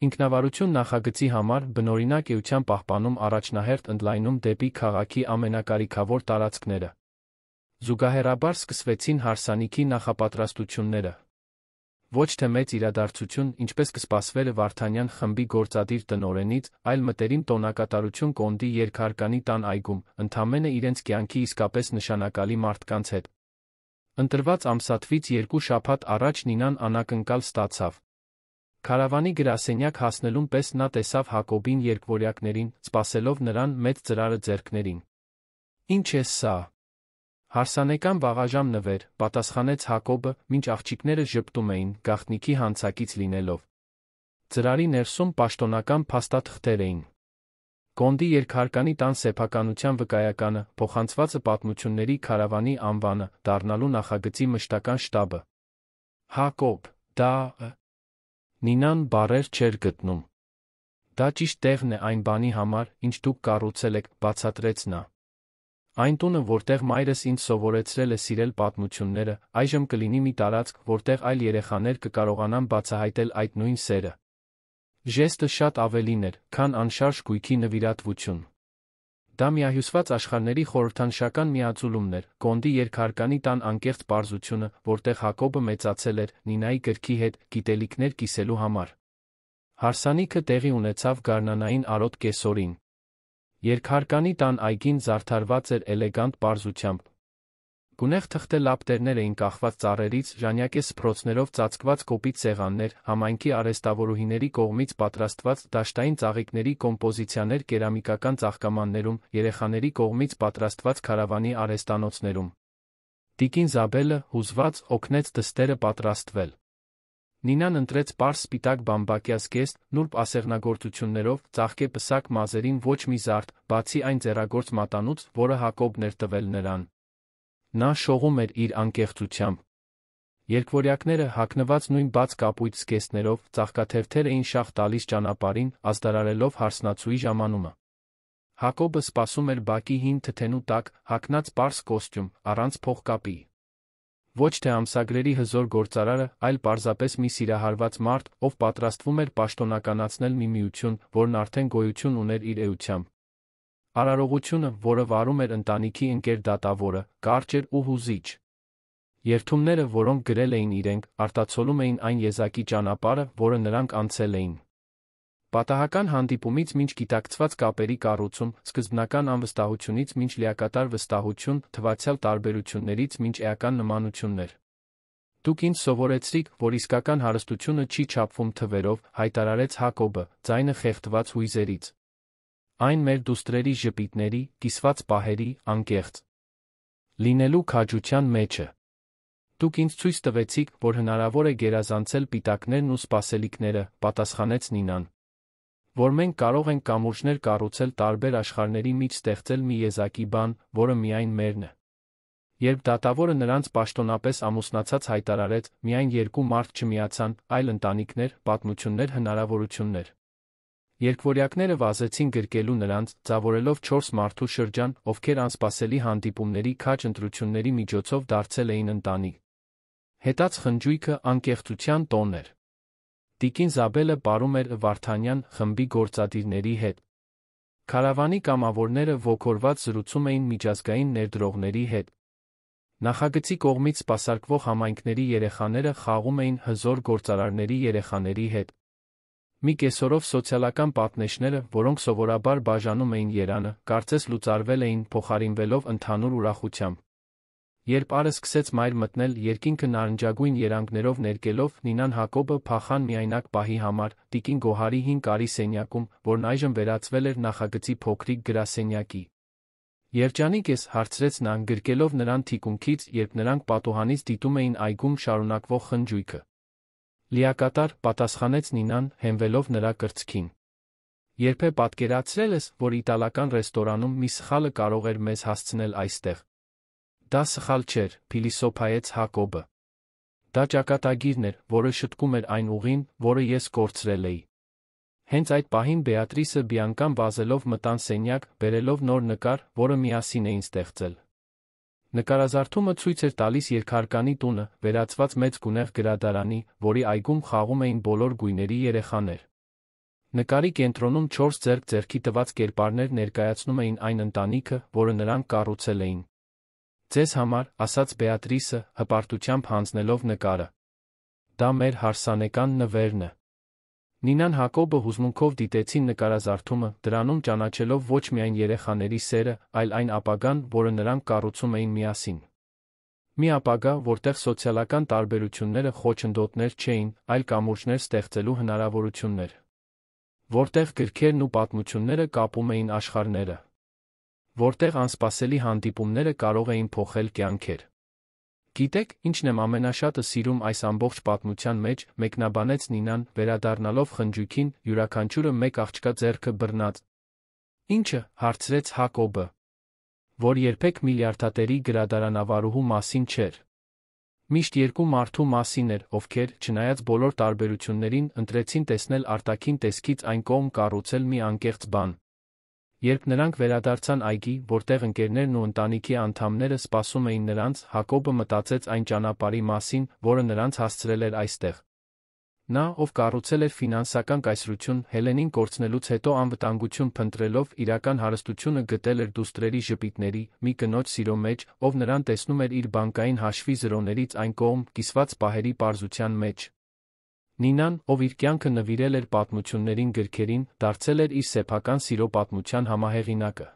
Ինքնավարություն նախագծի համար բնօրինակ էության պահպանում առաջնահերթ ընդլայնում դեպի քաղաքի ամենակարիքավոր տարածքները։ Զուգահեռաբար սկսվեցին հարսանիքի նախապատրաստությունները։ Ոչ թե մեծ իրադարձություն, ինչպես կսպասվեր Վարդանյան խմբի գործադիր տնօրենից, այլ մտերիմ տոնակատարություն Կոնդի երկհարկանի տան այգում, ընդամենը իրենց կյանքի իսկապես նշանակալի մարդկանց հետ։ Ընտրված ամսաթվից 2 շաբաթ առաջ Նինան անակնկալ ստացավ։ Քարավանի գրասենյակ հասնելուն պես նա տեսավ Հակոբին երկվորյակներին, սպասելով նրան մեծ ծրարը ձեռքներին։ «Ինչ է սա»։ «Հարսանեկան վաղաժամ նվեր», պատասխանեց Հակոբը, մինչ աղջիկները ժպտում էին, գաղտնիքի հանցակից լինելով։ Ծրարի ներսում պաշտոնական փաստաթղթեր էին։ Կոնդի երկհարկանի տան սեփականության վկայականը, փոխանցվածը պատմությունների քարավանի անվանը, դառնալու նախագծի մշտական շտաբը։ Հակոբ, դա… Նինան բառեր չէր գտնում։ Դա ճիշտ տեղն է այն բանի համար, ինչ դուք կառուցել եք, բացատրեց նա։ Այն տունը, որտեղ մայրս ինձ սովորեցրել է սիրել պատմությունները, այժմ կլինի մի տարածք, որտեղ այլ երեխաներ կկարողանան բացահայտել այդ նույն սերը։ Ժեստը շատ ավելին էր, քան անշարժ գույքի նվիրատվություն։ Դա միահյուսված աշխարհների խորհրդանշական միաձուլումն էր, Կոնդի երկհարկանի տան անկեղծ պարզությունը, որտեղ Հակոբը մեծացել էր, Նինայի գրքի հետ, գիտելիքներ կիսելու համար։ Հարսանիքը տեղի ունեցավ գարնանային արոտ կեսօրին։ Երկհարկանի տան այգին զարդարված էր էլեգանտ պարզությամբ։ Գունեղ թղթե լապտերներ էին կախված ծառերից, ժանյակե սփռոցներով ծածկված կոպիտ սեղաններ, համայնքի արհեստավորուհիների կողմից պատրաստված դաշտային ծաղիկների կոմպոզիցիաներ կերամիկական ծաղկամաններում, երեխաների կողմից պատրաստված քարավանի արհեստանոցներում։ Տիկին Զաբելը, հուզված, օգնեց դստերը պատրաստվել։ Նինան ընտրեց պարզ սպիտակ բամբակյա զգեստ, նուրբ ասեղնագործություններով, ծաղկե պսակ մազերին ոչ մի զարդ, բացի այն ձեռագործ մատանուց, որը Հակոբն էր տվել նրան։ Նա շողում էր իր անկեղծությամբ։ Երկվորյակները, հագնված նույն բաց կապույտ զգեստներով, ծաղկաթերթեր էին շաղ տալիս ճանապարհին, ազդարարելով հարսնացուի ժամանումը։ Հակոբը սպասում էր բակի հին թթենու տակ, հագնած պարզ կոստյում, առանց փողկապի։ Ոչ թե ամսագրերի հզոր գործարարը, այլ պարզապես մի սիրահարված մարդ, ով պատրաստվում էր պաշտոնականացնել մի միություն, որն արդեն գոյություն ուներ իր էությամբ։ Արարողությունը, որը վարում էր ընտանիքի ընկեր դատավորը, կարճ էր ու հուզիչ։ Երդումները, որոնք գրել էին իրենք, արտացոլում էին այն եզակի ճանապարհը, որը նրանք անցել էին։ Պատահական հանդիպումից մինչ գիտակցված կապերի կառուցում, սկզբնական անվստահությունից մինչ լիակատար վստահություն, թվացյալ տարբերություններից մինչ էական նմանություններ։ Դուք ինձ սովորեցրիք, որ իսկական հարստությունը չի չափվում թվերով, հայտարարեց Հակոբը, ձայնը խեղդված հույզերից։ Այն մեր դուստրերի ժպիտների, կիսված պահերի, անկեղծ լինելու քաջության մեջ է։ Դուք ինձ ցույց տվեցիք, որ հնարավոր է գերազանցել պիտակներն ու սպասելիքները, պատասխանեց Նինան։ Որ մենք կարող ենք կամուրջներ կառուցել տարբեր աշխարհների միջ ստեղծել մի եզակի բան, որը միայն մերն է։ Երբ դատավորը նրանց պաշտոնապես ամուսնացած հայտարարեց, միայն երկու մարդ չմիացան, այլ ընտանիքներ, պատմություններ, հնարավորություններ։ Երկվորյակները վազեցին գրկելու նրանց, ձավորելով 4 մարդու շրջան, ովքեր անսպասելի հանդիպումների քաջ ընտրությունների միջոցով դարձել էին ընտանիք։ Հետաց խնջույքը անկեղծության տոն էր։ Տիկին Զաբելը պարում էր Վարդանյան խմբի գործադիրների հետ։ Քարավանի կամավորները ոգորված զրուցում էին միջազգային ներդրողների հետ։ Նախագծի կողմից սպասարկվող համայնքների երեխաները խաղում էին հզոր գործարարների երեխաների հետ։ Մի կեսօրով սոցիալական պատնեշները, որոնք սովորաբար բաժանում էին երանը, կարծես լուծարվել էին, փոխարինվելով ընդհանուր ուրախությամբ։ Երբ Արը սկսեց մայր մտնել, երկինքը նարնջագույն երանգներով ներկելով, Նինան Հակոբը փախան միայնակ պահի համար, տիկին Գոհարի հին կարի սենյակում, որն այժմ վերածվել էր նախագծի փոքրիկ գրասենյակի։ Երջանիկ ես, հարցրեց նա, գրկելով նրան թիկունքից, երբ նրանք պատուհանից դիտում էին այգում շարունակվող խնջույքը։ Լիակատար, պատասխանեց Նինան, հենվելով նրա կրծքին։ Երբե պատկերացրել ես, որ իտալական ռեստորանում մի սխալը կարող էր մեզ հասցնել այստեղ։ Դա սխալ չէր, փիլիսոփայեց Հակոբը։ Դա ճակատագիրն էր, որը շտկում էր այն ուղին, որը ես կորցրել էի։ Հենց այդ պահին Բեատրիսը Բիանկան վազելով մտան սենյակ, բերելով նոր նկար, որը միասին էին ստեղծել։ Նկարազարդումը ցույց էր տալիս երկհարկանի տունը, վերածված մեծ գունեղ գրադարանի, որի այգում խաղում էին բոլոր գույների երեխաներ։ Նկարի կենտրոնում 4 ձեռք ձեռքի տված կերպարներ ներկայացնում էին այն ընտանիքը, որը նրանք կառուցել էին։ «Ձեզ համար», ասաց Բեատրիսը, հպարտությամբ հանձնելով նկարը։ «Դա մեր հարսանեկան նվերն է»։ Նինան Հակոբը հուզմունքով դիտեցին նկարազարդումը, դրանում ճանաչելով ոչ միայն երեխաների սերը, այլ այն ապագան, որը նրանք կառուցում էին միասին։ Մի ապագա, որտեղ սոցիալական տարբերությունները խոչընդոտներ չէին, այլ կամուրջներ ստեղծելու հնարավորություններ։ Որտեղ գրքերն ու պատմությունները կապում էին աշխարհները։ Որտեղ անսպասելի հանդիպումները կարող էին փոխել կյանքեր։ «Գիտեք, ինչն եմ ամենաշատը սիրում այս ամբողջ պատմության մեջ», մեկնաբանեց Նինան, վերադառնալով խնջույքին, յուրաքանչյուրը մեկ աղջկա ձեռքը բռնած։ «Ի՞նչը», հարցրեց Հակոբը։ «Որ երբեք միլիարդատերի գրադարանավարուհու մասին չէր։ Միշտ երկու մարդու մասին էր, ովքեր, չնայած բոլոր տարբերություններին, ընտրեցին տեսնել արտաքին տեսքից այն կողմ կառուցել մի անկեղծ բան»։ Երբ նրանք վերադարձան այգի, որտեղ ընկերներն ու ընտանիքի անդամները սպասում էին նրանց, Հակոբը մտածեց այն ճանապարհի մասին, որը նրանց հասցրել էր այստեղ։ Նա, ով կառուցել էր ֆինանսական կայսրություն, Հելենին կորցնելուց հետո անվտանգություն փնտրելով, իրական հարստությունը գտել էր դուստրերի ժպիտների, մի կնոջ սիրո մեջ, ով նրան տեսնում էր իր բանկային հաշվի զրոներից այն կողմ, կիսված պահերի պարզության մեջ։ Նինան, ով իր կյանքը նվիրել էր պատմություններին գրքերին, դարձել էր իր սեփական սիրո պատմության համահեղինակը։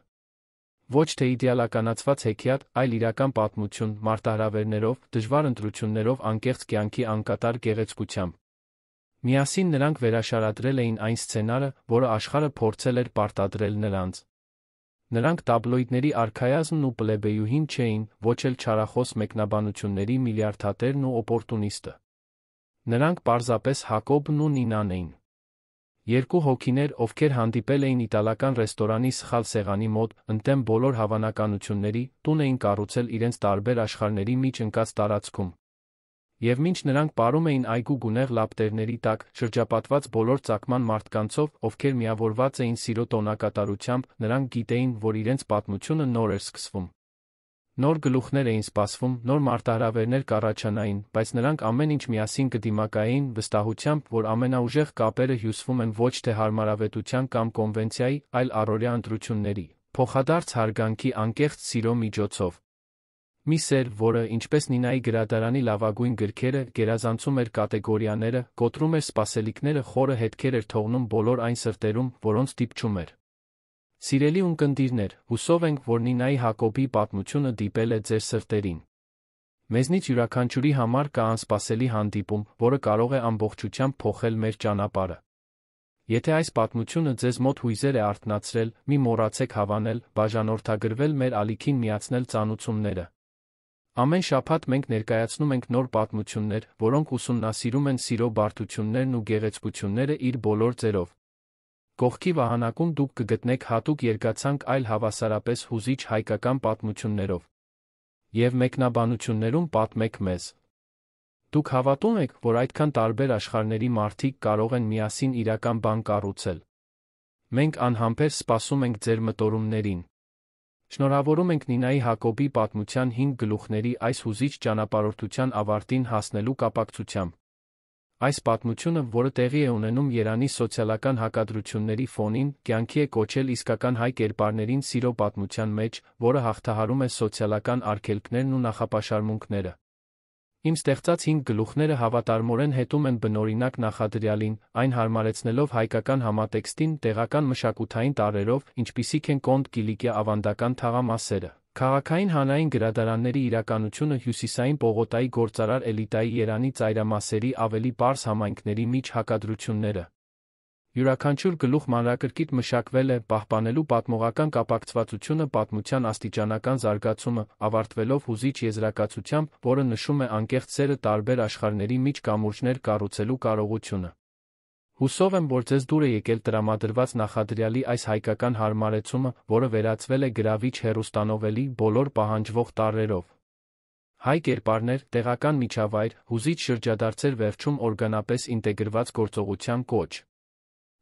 Ոչ թե իդեալականացված հեքիաթ, այլ իրական պատմություն, մարտահրավերներով, դժվար ընտրություններով, անկեղծ կյանքի անկատար գեղեցկությամբ։ Միասին նրանք վերաշարադրել էին այն սցենարը, որը աշխարհը փորձել էր պարտադրել նրանց։ Նրանք տաբլոիդների արքայազնն ու պլեբեյուհին չէին, ոչ էլ չարախոս մեկնաբանությունների միլիարդատերն ու օպորտունիստը։ Նրանք պարզապես Հակոբն ու Նինան էին։ Երկու հոգիներ, ովքեր հանդիպել էին իտալական ռեստորանի սխալ սեղանի մոտ, ընդդեմ բոլոր հավանականությունների, տուն էին կառուցել իրենց տարբեր աշխարհների միջ ընկած տարածքում։ Եվ մինչ նրանք պարում էին այգու գունեղ լապտերների տակ, շրջապատված բոլոր ծագման մարդկանցով, ովքեր միավորված էին սիրո տոնակատարությամբ, նրանք գիտեին, որ իրենց պատմությունը նոր էր սկսվում։ Նոր գլուխներ էին սպասվում, նոր մարտահրավերներ կառաջանային, բայց նրանք ամեն ինչ միասին կդիմակայեին, վստահությամբ, որ ամենաուժեղ կապերը հյուսվում են ոչ թե հարմարավետության կամ կոնվենցիայի, այլ առօրյա ընտրությունների, փոխադարձ հարգանքի անկեղծ սիրո միջոցով։ Մի սեր, որը, ինչպես Նինայի գրադարանի լավագույն գրքերը, գերազանցում էր կատեգորիաները, կոտրում էր սպասելիքները, խորը հետքեր էր թողնում բոլոր այն սրտերում, որոնց դիպչում էր։ Սիրելի ունկնդիրներ, հուսով ենք, որ Նինայի Հակոբի պատմությունը դիպել է ձեր սրտերին։ Մեզնից յուրաքանչյուրի համար կա անսպասելի հանդիպում, որը կարող է ամբողջությամբ փոխել մեր ճանապարհը։ Եթե այս պատմությունը ձեզ մոտ հույզեր է արթնացրել, մի մոռացեք հավանել, բաժանորդագրվել, մեր ալիքին միացնել ծանուցումները։ Ամեն շաբաթ մենք ներկայացնում ենք նոր պատմություններ, որոնք ուսումնասիրում են սիրո բարդություններն ու գեղեցկությունները իր բոլոր ձևերով։ Կողքի վահանակում դուք կգտնեք հատուկ երկացանք այլ հավասարապես հուզիչ հայկական պատմություններով։ Եվ մեկնաբանություններում պատմեք մեզ։ Դուք հավատում եք, որ այդքան տարբեր աշխարհների մարդիկ կարող են միասին իրական բան կառուցել։ Մենք անհամբեր սպասում ենք ձեր մտորումներին։ Շնորհավորում ենք Նինայի Հակոբի պատմության 5 գլուխների այս հուզիչ ճանապարհորդության ավարտին հասնելու կապակցությամբ։ Այս պատմությունը, որը տեղի է ունենում Երանի սոցիալական հակադրությունների ֆոնին, կյանքի է կոչել իսկական հայ կերպարներին սիրո պատմության մեջ, որը հաղթահարում է սոցիալական արգելքներն ու նախապաշարմունքները։ Իմ ստեղծած 5 գլուխները հավատարմորեն հետում են բնօրինակ նախադրյալին, այն հարմարեցնելով հայկական համատեքստին տեղական մշակութային տարրերով, ինչպիսիք են Կոնտ Կիլիկիա ավանդական թաղամասերը, քաղաքային հանրային գրադարանների իրականությունը, հյուսիսային պողոտայի գործարար էլիտայի Երանի ծայրամասերի ավելի պարզ համայնքների միջ հակադրությունները։ Յուրաքանչյուր գլուխ մանրակրկիտ մշակվել է, պահպանելու պատմողական կապակցվածությունը, պատմության աստիճանական զարգացումը, ավարտվելով հուզիչ եզրակացությամբ, որը նշում է անկեղծ սերը տարբեր աշխարհների միջ կամուրջներ կառուցելու կարողությունը։ Հուսով եմ, որ ձեզ դուր է եկել տրամադրված նախադրյալի այս հայկական հարմարեցումը, որը վերածվել է գրավիչ հեռուստանովելի բոլոր պահանջվող տարրերով։ Հայ կերպարներ, տեղական միջավայր, հուզիչ շրջադարձեր, վերջում օրգանապես ինտեգրված գործողության կոչ։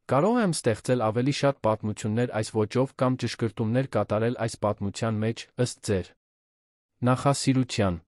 Կարող եմ ստեղծել ավելի շատ պատմություններ այս ոճով կամ ճշգրտումներ կատարել այս պատմության մեջ, ըստ ձեր նախասիրության։